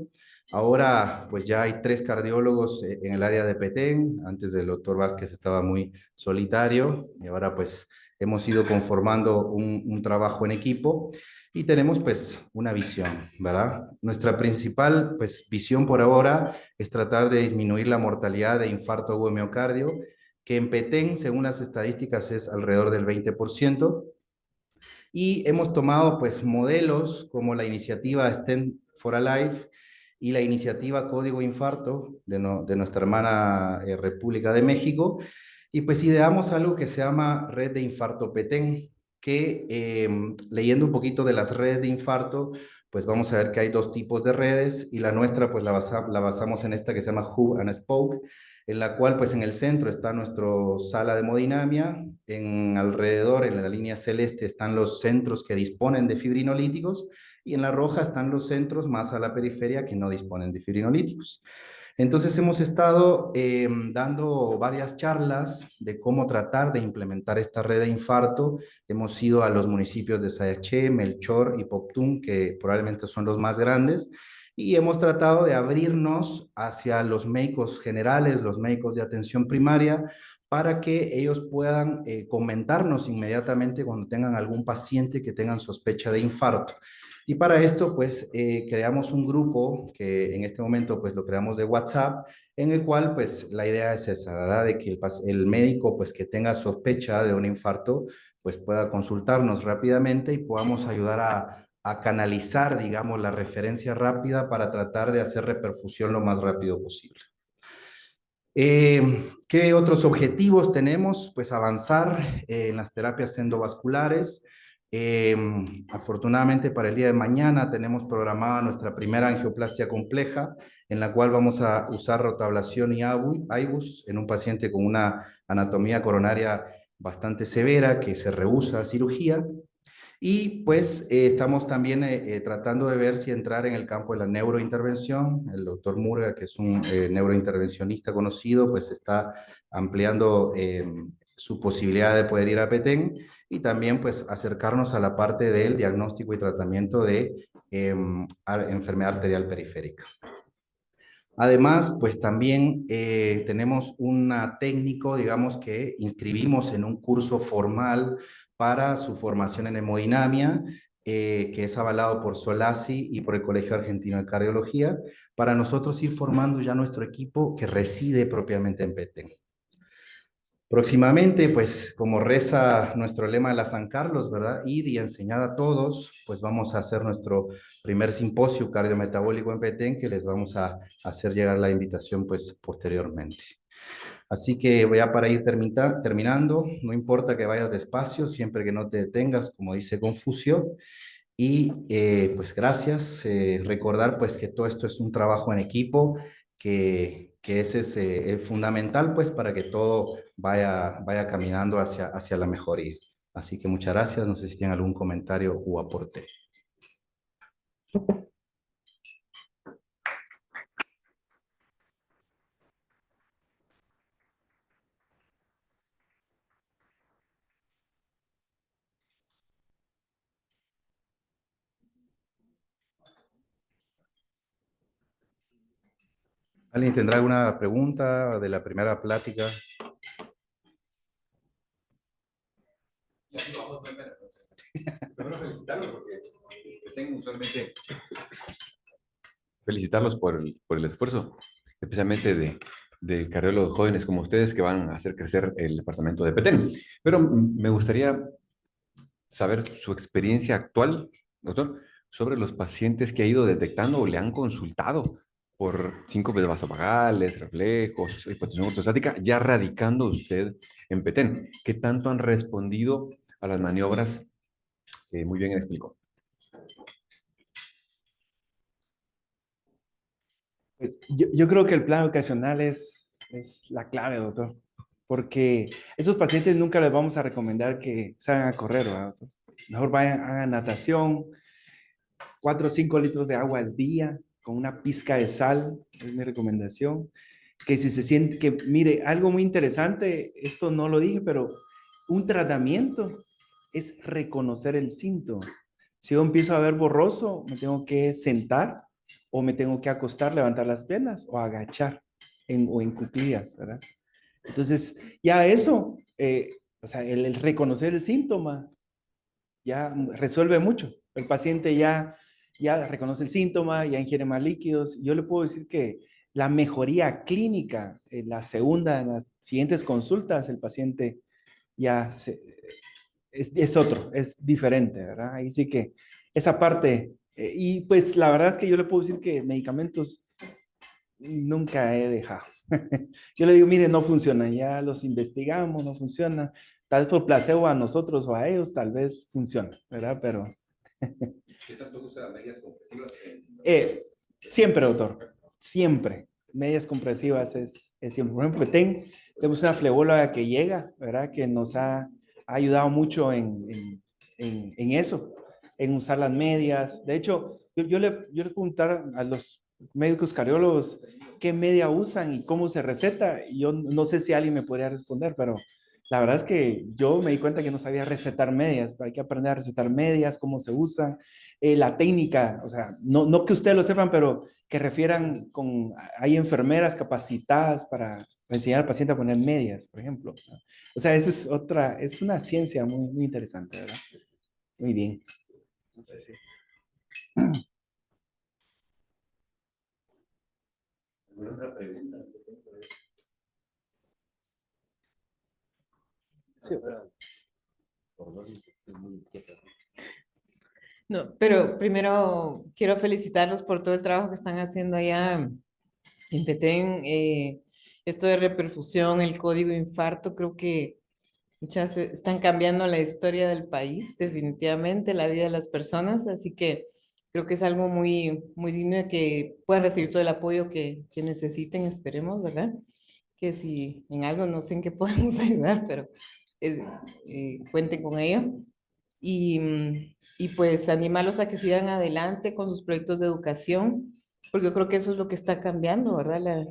Ahora pues ya hay 3 cardiólogos en el área de Petén. Antes el doctor Vázquez estaba muy solitario y ahora pues hemos ido conformando un trabajo en equipo y tenemos pues una visión, ¿verdad? Nuestra principal pues visión por ahora es tratar de disminuir la mortalidad de infarto agudo de miocardio, que en Petén, según las estadísticas, es alrededor del 20%. Y hemos tomado pues modelos como la iniciativa Stent for a Life y la iniciativa Código Infarto de nuestra hermana República de México, y pues ideamos algo que se llama Red de Infarto Petén, que leyendo un poquito de las redes de infarto, pues vamos a ver que hay 2 tipos de redes, y la nuestra pues la basamos en esta que se llama Hub and Spoke, en la cual pues en el centro está nuestra sala de hemodinamia, en alrededor, en la línea celeste, están los centros que disponen de fibrinolíticos, y en la roja están los centros más a la periferia que no disponen de fibrinolíticos. Entonces hemos estado dando varias charlas de cómo tratar de implementar esta red de infarto. Hemos ido a los municipios de Sayaché, Melchor y Poptún, que probablemente son los más grandes, y hemos tratado de abrirnos hacia los médicos generales, los médicos de atención primaria, para que ellos puedan comentarnos inmediatamente cuando tengan algún paciente que tengan sospecha de infarto. Y para esto, pues, creamos un grupo que en este momento, pues, lo creamos de WhatsApp, en el cual, pues, la idea es esa, ¿verdad? De que el médico, pues, que tenga sospecha de un infarto, pues, pueda consultarnos rápidamente y podamos ayudar a canalizar, digamos, la referencia rápida para tratar de hacer reperfusión lo más rápido posible. ¿Qué otros objetivos tenemos? Pues avanzar en las terapias endovasculares. Afortunadamente para el día de mañana tenemos programada nuestra primera angioplastia compleja, en la cual vamos a usar rotablación y IVUS en un paciente con una anatomía coronaria bastante severa que se rehúsa a cirugía. Y pues estamos también tratando de ver si entrar en el campo de la neurointervención. El doctor Murga, que es un neurointervencionista conocido, pues está ampliando su posibilidad de poder ir a Petén, y también pues acercarnos a la parte del diagnóstico y tratamiento de enfermedad arterial periférica. Además, pues también tenemos un técnico, digamos, que inscribimos en un curso formal para su formación en hemodinamia, que es avalado por Solasi y por el Colegio Argentino de Cardiología, para nosotros ir formando ya nuestro equipo que reside propiamente en Petén. Próximamente, pues como reza nuestro lema de la San Carlos, ¿verdad? Ir y enseñar a todos, pues vamos a hacer nuestro primer simposio cardiometabólico en Petén, que les vamos a hacer llegar la invitación pues posteriormente. Así que ya para ir terminando, no importa que vayas despacio, siempre que no te detengas, como dice Confucio, y pues gracias. Recordar pues que todo esto es un trabajo en equipo, que ese es fundamental pues para que todo vaya caminando hacia la mejoría. Así que muchas gracias. No sé si tienen algún comentario o aporte. ¿Alguien tendrá alguna pregunta de la primera plática? Primero felicitarlos porque tengo usualmente felicitarlos por el esfuerzo, especialmente de cardiólogos jóvenes como ustedes que van a hacer crecer el departamento de Petén. Pero me gustaría saber su experiencia actual, doctor, sobre los pacientes que ha ido detectando o le han consultado por síncopes vasovagales, reflejos, hipotensión ortostática, ya radicando usted en Petén. ¿Qué tanto han respondido a las maniobras que muy bien explicó? Pues, yo creo que el plan educacional es la clave, doctor, porque esos pacientes nunca les vamos a recomendar que salgan a correr, ¿verdad, doctor? Mejor vayan, hagan natación, 4 o 5 litros de agua al día, con una pizca de sal, es mi recomendación. Que si se siente, que mire, algo muy interesante, esto no lo dije, pero un tratamiento es reconocer el síntoma. Si yo empiezo a ver borroso, me tengo que sentar o me tengo que acostar, levantar las piernas o agachar o en cuclillas, ¿verdad? Entonces, ya eso, o sea, el reconocer el síntoma ya resuelve mucho. El paciente ya reconoce el síntoma, ya ingiere más líquidos. Yo le puedo decir que la mejoría clínica, en la segunda, en las siguientes consultas, el paciente ya es otro, es diferente, ¿verdad? Ahí sí que esa parte, y pues la verdad es que yo le puedo decir que medicamentos nunca he dejado. Yo le digo, mire, no funcionan, ya los investigamos, no funcionan. Tal vez por placebo a nosotros o a ellos, tal vez funciona, ¿verdad? Pero ¿Qué tanto usa medias compresivas? siempre, doctor, siempre. Medias compresivas es siempre. Por ejemplo, tenemos una flebóloga que llega, ¿verdad? Que nos ha ayudado mucho en eso, en usar las medias. De hecho, yo le preguntar a los médicos cardiólogos qué media usan y cómo se receta. Y yo no sé si alguien me podría responder, pero la verdad es que yo me di cuenta que no sabía recetar medias, pero hay que aprender a recetar medias, cómo se usan, la técnica, o sea, no que ustedes lo sepan, pero que refieran hay enfermeras capacitadas para enseñar al paciente a poner medias, por ejemplo. O sea, esa es es una ciencia muy, muy interesante, ¿verdad? Muy bien. No sé si... ¿Alguna otra pregunta? Sí. No, pero primero quiero felicitarlos por todo el trabajo que están haciendo allá en Petén. Esto de reperfusión, el código infarto, creo que muchas están cambiando la historia del país, definitivamente, la vida de las personas. Así que creo que es algo muy, muy digno de que puedan recibir todo el apoyo que necesiten, esperemos, ¿verdad? Que si en algo no sé en qué podemos ayudar, pero cuenten con ello. Y pues animarlos a que sigan adelante con sus proyectos de educación, porque yo creo que eso es lo que está cambiando, ¿verdad?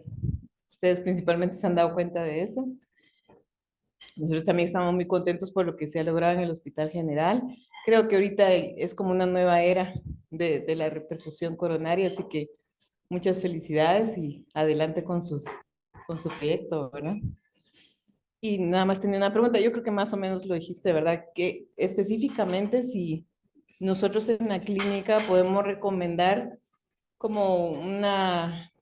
Ustedes principalmente se han dado cuenta de eso. Nosotros también estamos muy contentos por lo que se ha logrado en el Hospital General. Creo que ahorita es como una nueva era de la reperfusión coronaria, así que muchas felicidades y adelante con su proyecto, ¿verdad? Y nada más tenía una pregunta, yo creo que más o menos lo dijiste, ¿verdad? Que específicamente si nosotros en la clínica podemos recomendar como una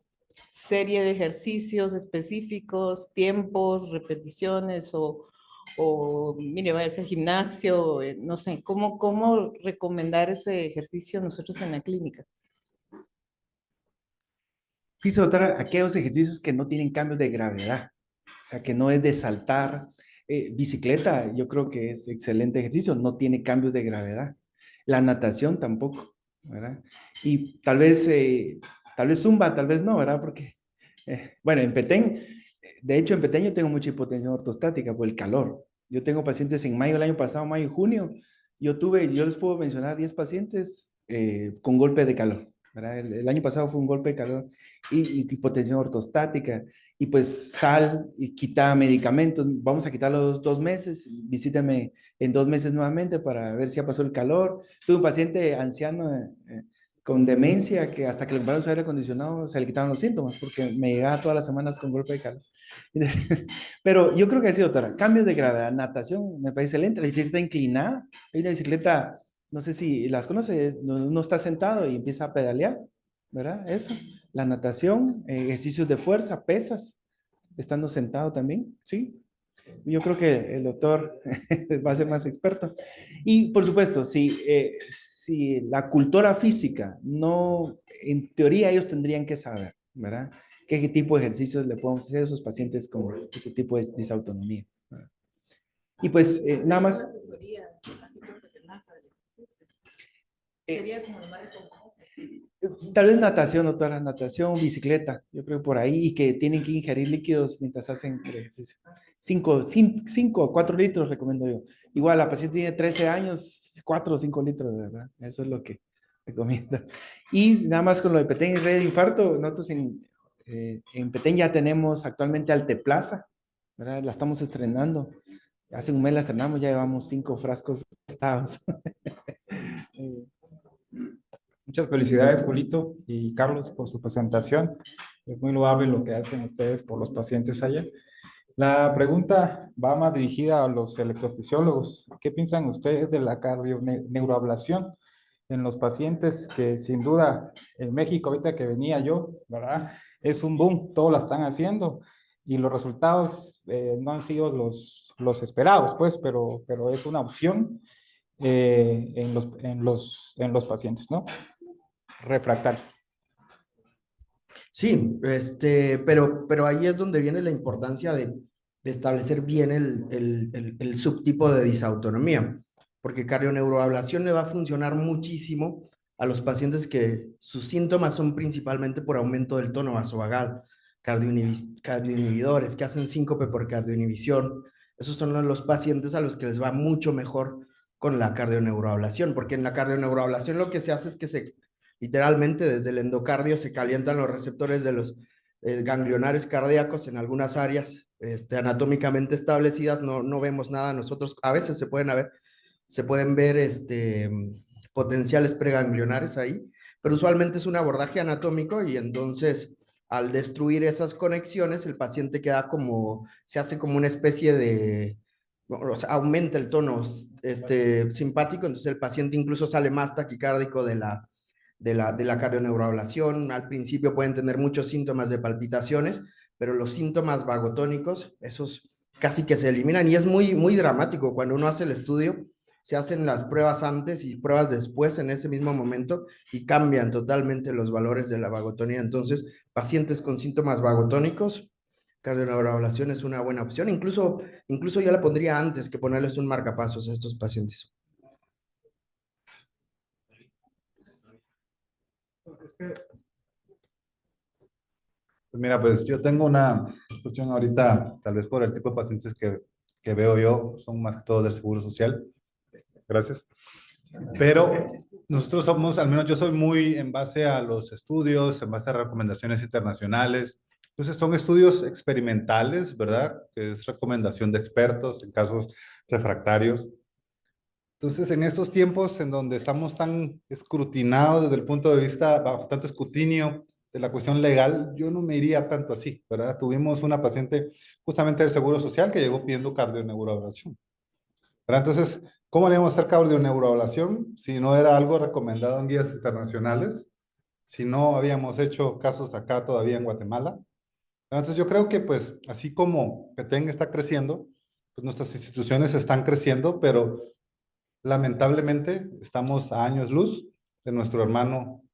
serie de ejercicios específicos, tiempos, repeticiones o mire, vaya al gimnasio, no sé, ¿cómo recomendar ese ejercicio nosotros en la clínica? Quise notar aquellos ejercicios que no tienen cambios de gravedad, o sea, que no es de saltar. Bicicleta, yo creo que es excelente ejercicio, no tiene cambios de gravedad. La natación tampoco, ¿verdad? Y tal vez Zumba, tal vez no, ¿verdad? Porque Bueno, en Petén, de hecho en Petén yo tengo mucha hipotensión ortostática por el calor. Yo tengo pacientes en mayo, el año pasado, mayo y junio. Yo les puedo mencionar 10 pacientes con golpe de calor, ¿verdad? El año pasado fue un golpe de calor y hipotensión ortostática. Y pues sal y quita medicamentos. Vamos a quitar los 2 meses. Visítame en 2 meses nuevamente para ver si ya pasó el calor. Tuve un paciente anciano con demencia que hasta que le compraron su aire acondicionado se le quitaron los síntomas porque me llegaba todas las semanas con golpe de calor. Pero yo creo que sí, doctora, cambios de gravedad, natación, me parece excelente, la bicicleta inclinada, hay una bicicleta, no sé si las conoce, uno está sentado y empieza a pedalear, ¿verdad? Eso, la natación, ejercicios de fuerza, pesas, estando sentado también, ¿sí? Yo creo que el doctor va a ser más experto. Y por supuesto, si la cultura física no, en teoría ellos tendrían que saber, ¿verdad? ¿Qué tipo de ejercicios le podemos hacer a esos pacientes con ese tipo de disautonomía? ¿Verdad? Y pues nada más. Asesoría así profesional para el ejercicio. Eh, Sería como el más recomendable. Tal vez natación, doctora, natación, bicicleta, yo creo por ahí, y que tienen que ingerir líquidos mientras hacen el ejercicio. 5 o 4 litros recomiendo yo. Igual la paciente tiene 13 años, 4 o 5 litros, de verdad. Eso es lo que recomiendo. Y nada más con lo de Petén y red de infarto, nosotros en Petén ya tenemos actualmente Alteplaza, ¿verdad? La estamos estrenando. Hace un mes la estrenamos, ya llevamos 5 frascos gastados. Muchas felicidades, Julito y Carlos, por su presentación. Es muy loable lo que hacen ustedes por los pacientes allá. La pregunta va más dirigida a los electrofisiólogos. ¿Qué piensan ustedes de la cardioneuroablación en los pacientes que sin duda en México, ahorita que venía yo, ¿verdad? Es un boom, todos la están haciendo y los resultados no han sido los esperados, pues, pero es una opción en los pacientes, ¿no? Refractario. Sí, pero ahí es donde viene la importancia de establecer bien el subtipo de disautonomía, porque cardioneuroablación le va a funcionar muchísimo a los pacientes que sus síntomas son principalmente por aumento del tono vasovagal, cardioinhibidores que hacen síncope por cardioinhibición. Esos son los pacientes a los que les va mucho mejor con la cardioneuroablación, porque en la cardioneuroablación lo que se hace es que literalmente desde el endocardio se calientan los receptores de los ganglionares cardíacos en algunas áreas anatómicamente establecidas. No vemos nada nosotros. A veces se pueden ver potenciales preganglionares ahí, pero usualmente es un abordaje anatómico y entonces al destruir esas conexiones el paciente se hace como una especie de, o sea, aumenta el tono simpático, entonces el paciente incluso sale más taquicárdico de la cardioneuroablación. Al principio pueden tener muchos síntomas de palpitaciones, pero los síntomas vagotónicos, esos casi que se eliminan y es muy, muy dramático. Cuando uno hace el estudio, se hacen las pruebas antes y pruebas después en ese mismo momento y cambian totalmente los valores de la vagotonía. Entonces, pacientes con síntomas vagotónicos, cardioneuroablación es una buena opción. Incluso ya la pondría antes que ponerles un marcapasos a estos pacientes. Pues mira, pues yo tengo una cuestión ahorita, tal vez por el tipo de pacientes que veo yo, son más que todo del Seguro Social. Gracias. Pero nosotros somos, al menos yo soy muy en base a los estudios, en base a recomendaciones internacionales. Entonces son estudios experimentales, ¿verdad? Que es recomendación de expertos en casos refractarios. Entonces, en estos tiempos en donde estamos tan escrutinados desde el punto de vista, bajo tanto escrutinio de la cuestión legal, yo no me iría tanto así, ¿verdad? Tuvimos una paciente justamente del Seguro Social que llegó pidiendo cardioneuroablación, ¿verdad? Entonces, ¿cómo le íbamos a hacer cardioneuroablación si no era algo recomendado en guías internacionales? Si no habíamos hecho casos acá todavía en Guatemala. Entonces, yo creo que pues, así como Petén está creciendo, pues nuestras instituciones están creciendo, pero lamentablemente estamos a años luz de nuestro hermano,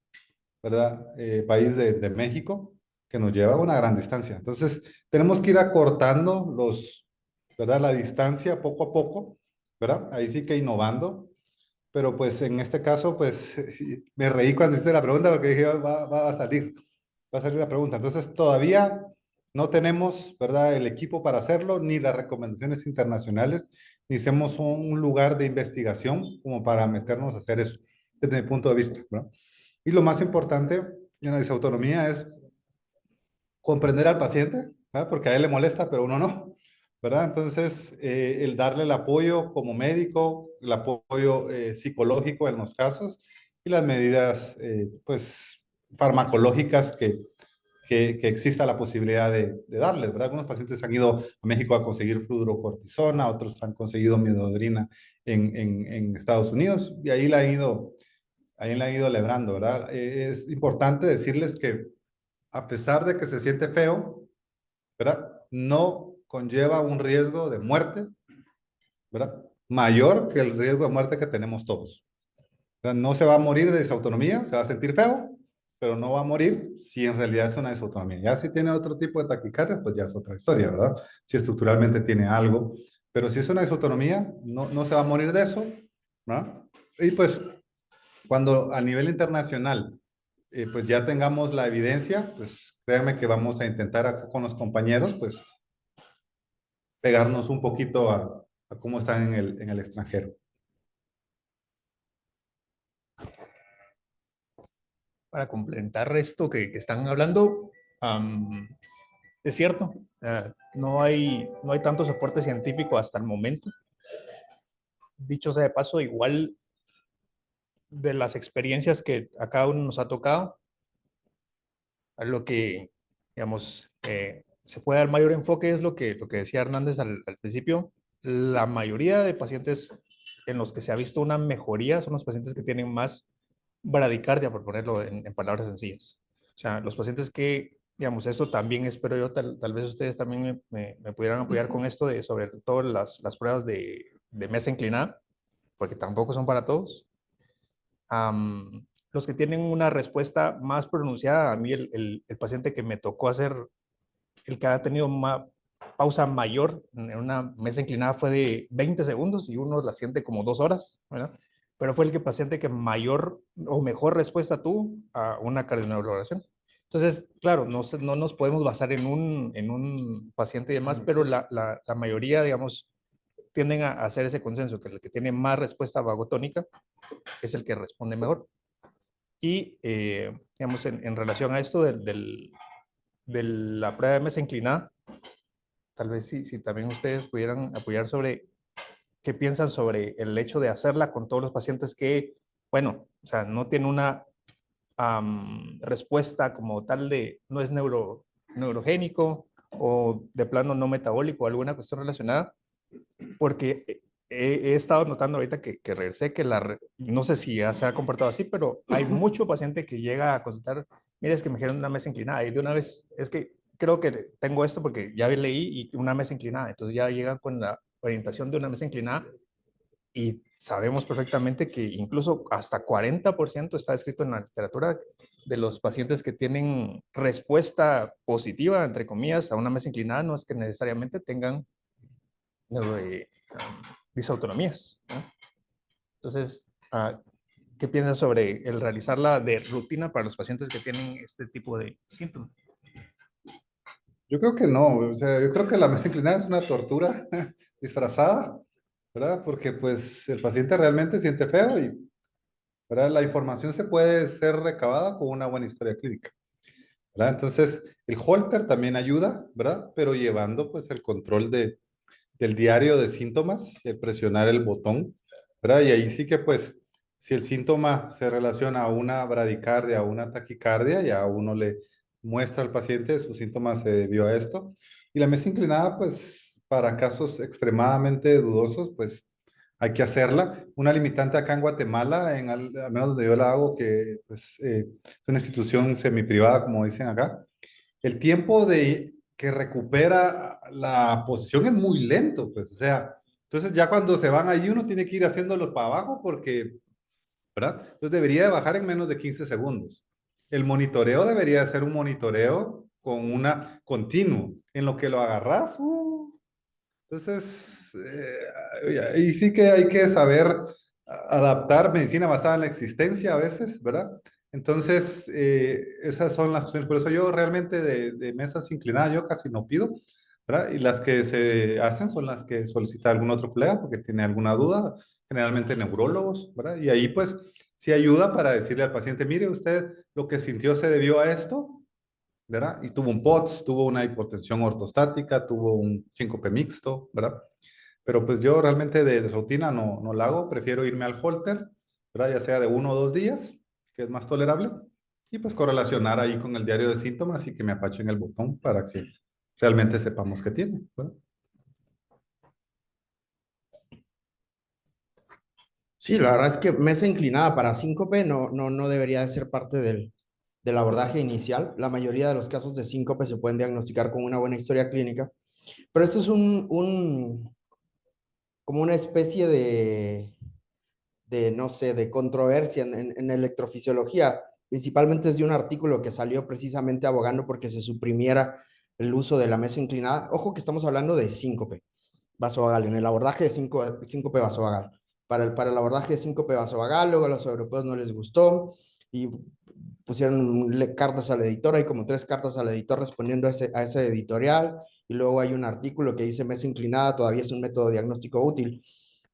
¿verdad? País de México, que nos lleva a una gran distancia. Entonces, tenemos que ir acortando ¿verdad? La distancia poco a poco, ¿verdad? Ahí sí que innovando, pero pues en este caso, pues me reí cuando hice la pregunta porque dije, va a salir. va a salir la pregunta. Entonces, todavía no tenemos, ¿verdad?, el equipo para hacerlo, ni las recomendaciones internacionales, ni hacemos un lugar de investigación como para meternos a hacer eso, desde mi punto de vista, ¿verdad? Y lo más importante en la disautonomía es comprender al paciente, ¿verdad? Porque a él le molesta, pero uno no, ¿verdad? Entonces, el darle el apoyo como médico, el apoyo psicológico en los casos y las medidas, pues, farmacológicas que exista la posibilidad de darles, ¿verdad? Algunos pacientes han ido a México a conseguir fludrocortisona, otros han conseguido midodrina en Estados Unidos y ahí la han ido librando, ¿verdad? Es importante decirles que a pesar de que se siente feo, ¿verdad? No conlleva un riesgo de muerte, ¿verdad? Mayor que el riesgo de muerte que tenemos todos. ¿Verdad? No se va a morir de disautonomía, se va a sentir feo, pero no va a morir si en realidad es una disautonomía. Ya si tiene otro tipo de taquicardias, pues ya es otra historia, ¿verdad? Si estructuralmente tiene algo, pero si es una disautonomía, no se va a morir de eso, ¿verdad? Y pues cuando a nivel internacional pues ya tengamos la evidencia, pues créanme que vamos a intentar acá con los compañeros, pues pegarnos un poquito a cómo están en el extranjero. Para complementar esto que están hablando, es cierto, no hay tanto soporte científico hasta el momento. Dicho sea de paso, igual de las experiencias que a cada uno nos ha tocado, a lo que, digamos, se puede dar mayor enfoque es lo que decía Hernández al principio. La mayoría de pacientes en los que se ha visto una mejoría son los pacientes que tienen más bradicardia, por ponerlo en palabras sencillas. O sea, los pacientes que, digamos, esto también espero yo, tal vez ustedes también me pudieran apoyar con esto de sobre todo las pruebas de mesa inclinada, porque tampoco son para todos. Los que tienen una respuesta más pronunciada, a mí el paciente que me tocó hacer, el que ha tenido una pausa mayor en una mesa inclinada fue de 20 segundos y uno la siente como 2 horas, ¿verdad? Pero fue el paciente que mayor o mejor respuesta tuvo a una cardioneurologación. Entonces, claro, no nos podemos basar en un paciente y demás, pero la mayoría, digamos, tienden a hacer ese consenso, que el que tiene más respuesta vagotónica es el que responde mejor. Y, digamos, en relación a esto de la prueba de mesa inclinada, tal vez si también ustedes pudieran apoyar sobre qué piensan sobre el hecho de hacerla con todos los pacientes que, bueno, o sea, no tienen una respuesta como tal de no es neurogénico o de plano no metabólico, alguna cuestión relacionada, porque he estado notando ahorita que regresé que no sé si ya se ha comportado así, pero hay mucho paciente que llega a consultar, mire, es que me dijeron una mesa inclinada y de una vez, es que creo que tengo esto porque ya leí y una mesa inclinada, entonces ya llegan con la orientación de una mesa inclinada y sabemos perfectamente que incluso hasta 40% está escrito en la literatura de los pacientes que tienen respuesta positiva, entre comillas, a una mesa inclinada, no es que necesariamente tengan disautonomías, ¿no? Entonces, ¿qué piensas sobre el realizarla de rutina para los pacientes que tienen este tipo de síntomas? Yo creo que no, o sea, yo creo que la mesa inclinada es una tortura disfrazada, ¿verdad? Porque pues el paciente realmente siente feo y, ¿verdad? La información se puede ser recabada con una buena historia clínica, ¿verdad? Entonces, el Holter también ayuda, ¿verdad? Pero llevando pues el control del diario de síntomas, el presionar el botón, ¿verdad? Y ahí sí que pues, si el síntoma se relaciona a una bradicardia, a una taquicardia, ya uno le muestra al paciente su síntoma se debió a esto. Y la mesa inclinada, pues, para casos extremadamente dudosos, pues, hay que hacerla. Una limitante acá en Guatemala, al menos donde yo la hago, que pues, es una institución semiprivada, como dicen acá, el tiempo que recupera la posición es muy lento, pues, o sea, entonces ya cuando se van ahí uno tiene que ir haciéndolo para abajo porque, ¿verdad? Entonces debería de bajar en menos de 15 segundos. El monitoreo debería ser un monitoreo con una continuo, en lo que lo agarras. Entonces, y sí que hay que saber adaptar medicina basada en la existencia a veces, ¿verdad? Entonces, esas son las cuestiones. Por eso yo realmente de mesas inclinadas yo casi no pido, ¿verdad? Y las que se hacen son las que solicita algún otro colega porque tiene alguna duda, generalmente neurólogos, ¿verdad? Y ahí pues sí ayuda para decirle al paciente, mire usted, lo que sintió se debió a esto, ¿verdad? Y tuvo un POTS, tuvo una hipotensión ortostática, tuvo un síncope mixto, ¿verdad? Pero pues yo realmente de rutina no la hago, prefiero irme al Holter, ¿verdad? Ya sea de 1 o 2 días, que es más tolerable, y pues correlacionar ahí con el diario de síntomas y que me apachen el botón para que realmente sepamos qué tiene, ¿verdad? Sí, la verdad es que mesa inclinada para síncope no debería de ser parte del abordaje inicial. La mayoría de los casos de síncope se pueden diagnosticar con una buena historia clínica, pero esto es como una especie no sé, de controversia en electrofisiología, principalmente desde un artículo que salió precisamente abogando porque se suprimiera el uso de la mesa inclinada. Ojo que estamos hablando de síncope vasovagal, en el abordaje de síncope vasovagal. Para el abordaje de síncope vasovagal, luego a los europeos no les gustó y pusieron cartas al editor, hay como 3 cartas al editor respondiendo a ese editorial, y luego hay un artículo que dice mesa inclinada todavía es un método diagnóstico útil.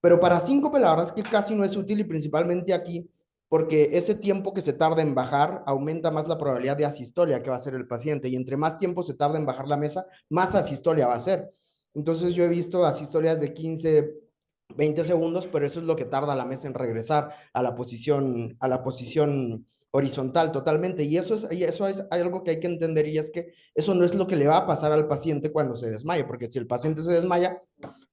Pero para síncope la verdad es que casi no es útil y principalmente aquí porque ese tiempo que se tarda en bajar aumenta más la probabilidad de asistolia que va a hacer el paciente y entre más tiempo se tarda en bajar la mesa, más asistolia va a ser. Entonces yo he visto asistolias de 15, 20 segundos, pero eso es lo que tarda la mesa en regresar a la posición horizontal totalmente. Y eso es algo que hay que entender y es que eso no es lo que le va a pasar al paciente cuando se desmaye, porque si el paciente se desmaya,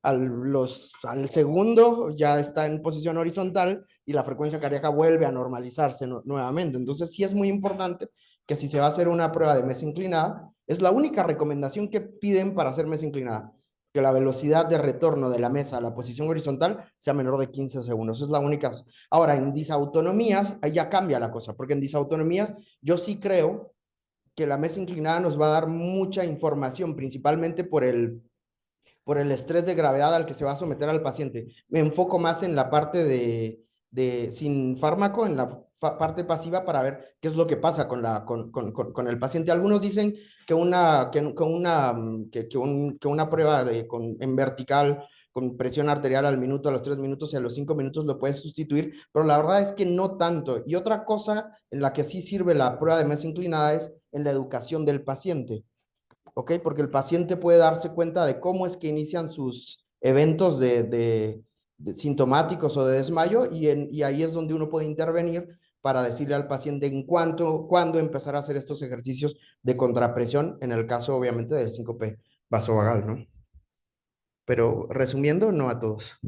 al segundo ya está en posición horizontal y la frecuencia cardíaca vuelve a normalizarse nuevamente. Entonces sí es muy importante que si se va a hacer una prueba de mesa inclinada, es la única recomendación que piden para hacer mesa inclinada, que la velocidad de retorno de la mesa a la posición horizontal sea menor de 15 segundos. Es la única. Ahora, en disautonomías, ahí ya cambia la cosa, porque en disautonomías yo sí creo que la mesa inclinada nos va a dar mucha información, principalmente por el estrés de gravedad al que se va a someter al paciente. Me enfoco más en la parte de sin fármaco, en la parte pasiva para ver qué es lo que pasa con el paciente. Algunos dicen que una prueba en vertical con presión arterial al minuto, a los 3 minutos y a los 5 minutos lo puedes sustituir, pero la verdad es que no tanto. Y otra cosa en la que sí sirve la prueba de mesa inclinada es en la educación del paciente. ¿Ok? Porque el paciente puede darse cuenta de cómo es que inician sus eventos de sintomáticos o de desmayo y ahí es donde uno puede intervenir para decirle al paciente cuándo empezar a hacer estos ejercicios de contrapresión, en el caso obviamente del síncope vasovagal, ¿no? Pero resumiendo, no a todos.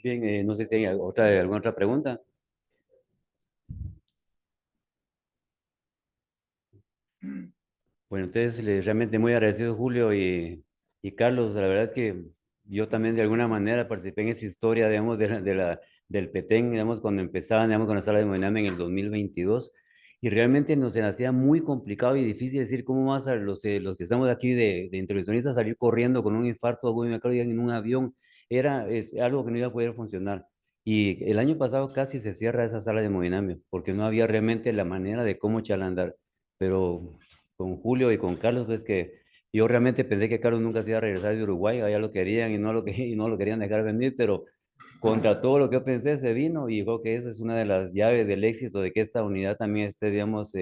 Bien, no sé si hay alguna otra pregunta. Bueno, entonces realmente muy agradecido Julio y Carlos, la verdad es que yo también de alguna manera participé en esa historia, digamos, del Petén, digamos, cuando empezaban, digamos, con la sala de hemodinamia en el 2022, y realmente nos hacía muy complicado y difícil decir cómo vamos a los que estamos aquí de intervencionistas salir corriendo con un infarto agudo de miocardio en un avión, es algo que no iba a poder funcionar. Y el año pasado casi se cierra esa sala de hemodinamia, porque no había realmente la manera de cómo echar a andar, pero con Julio y con Carlos, pues que yo realmente pensé que Carlos nunca se iba a regresar de Uruguay, allá lo querían y y no lo querían dejar venir, pero contra todo lo que yo pensé se vino y creo que eso es una de las llaves del éxito de que esta unidad también esté, digamos,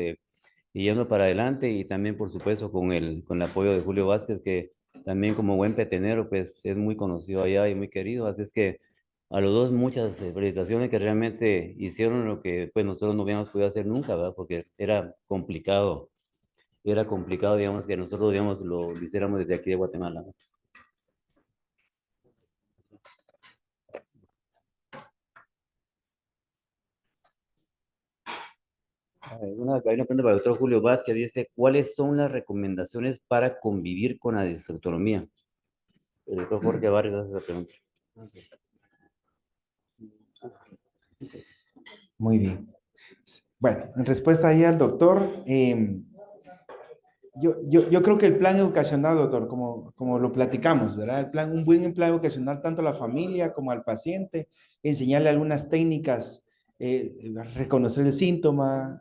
yendo para adelante y también, por supuesto, con el apoyo de Julio Vázquez, que también como buen petenero, pues es muy conocido allá y muy querido, así es que a los dos muchas felicitaciones que realmente hicieron lo que pues nosotros no habíamos podido hacer nunca, ¿verdad? Porque era complicado, digamos, que nosotros, digamos, lo hiciéramos desde aquí de Guatemala, ¿no? Hay una pregunta para el doctor Julio Vázquez, dice, ¿cuáles son las recomendaciones para convivir con la disautonomía? El doctor Jorge Vargas hace esa pregunta. Muy bien. Bueno, en respuesta ahí al doctor, Yo creo que el plan educacional, doctor, como lo platicamos, ¿verdad? El plan, un buen plan educacional tanto a la familia como al paciente, enseñarle algunas técnicas, reconocer el síntoma,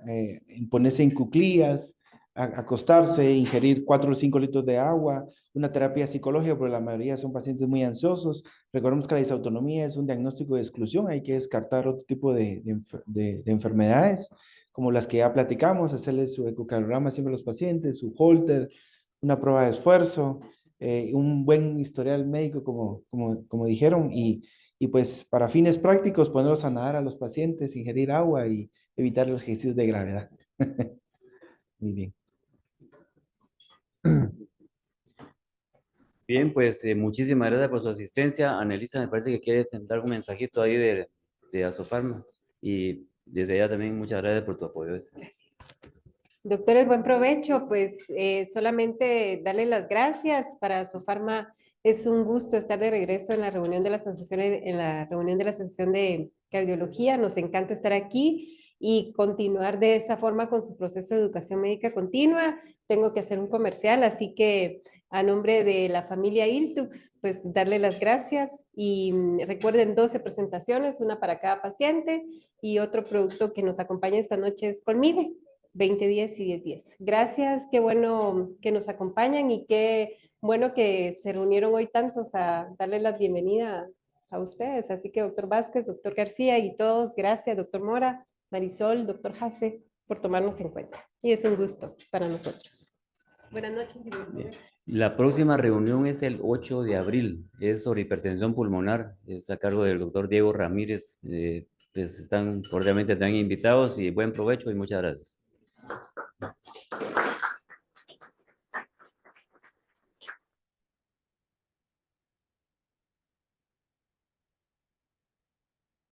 ponerse en cuclillas, acostarse, ingerir 4 o 5 litros de agua, una terapia psicológica, porque la mayoría son pacientes muy ansiosos. Recordemos que la disautonomía es un diagnóstico de exclusión, hay que descartar otro tipo de enfermedades como las que ya platicamos, hacerle su ecocardiograma siempre a los pacientes, su Holter, una prueba de esfuerzo, un buen historial médico, como dijeron, y pues para fines prácticos ponerlos a nadar a los pacientes, ingerir agua y evitar los ejercicios de gravedad. Muy bien. Bien, pues muchísimas gracias por su asistencia. Anelisa, me parece que quiere dar un mensajito ahí de Asofarma. Y desde allá también muchas gracias por tu apoyo. Gracias. Doctores, buen provecho. Pues solamente darle las gracias. Para Asofarma es un gusto estar de regreso en la reunión de la asociación, de cardiología. Nos encanta estar aquí y continuar de esa forma con su proceso de educación médica continua. Tengo que hacer un comercial, así que a nombre de la familia Iltux, pues darle las gracias y recuerden 12 presentaciones, una para cada paciente y otro producto que nos acompaña esta noche es Colmive, 20-10 y 10-10. Gracias, qué bueno que nos acompañan y qué bueno que se reunieron hoy tantos a darle la bienvenida a ustedes. Así que doctor Vázquez, doctor García y todos, gracias, doctor Mora, Marisol, doctor Jase, por tomarnos en cuenta. Y es un gusto para nosotros. Buenas noches y buen provecho. La próxima reunión es el 8 de abril, es sobre hipertensión pulmonar, es a cargo del doctor Diego Ramírez. Pues están cordialmente también invitados y buen provecho y muchas gracias.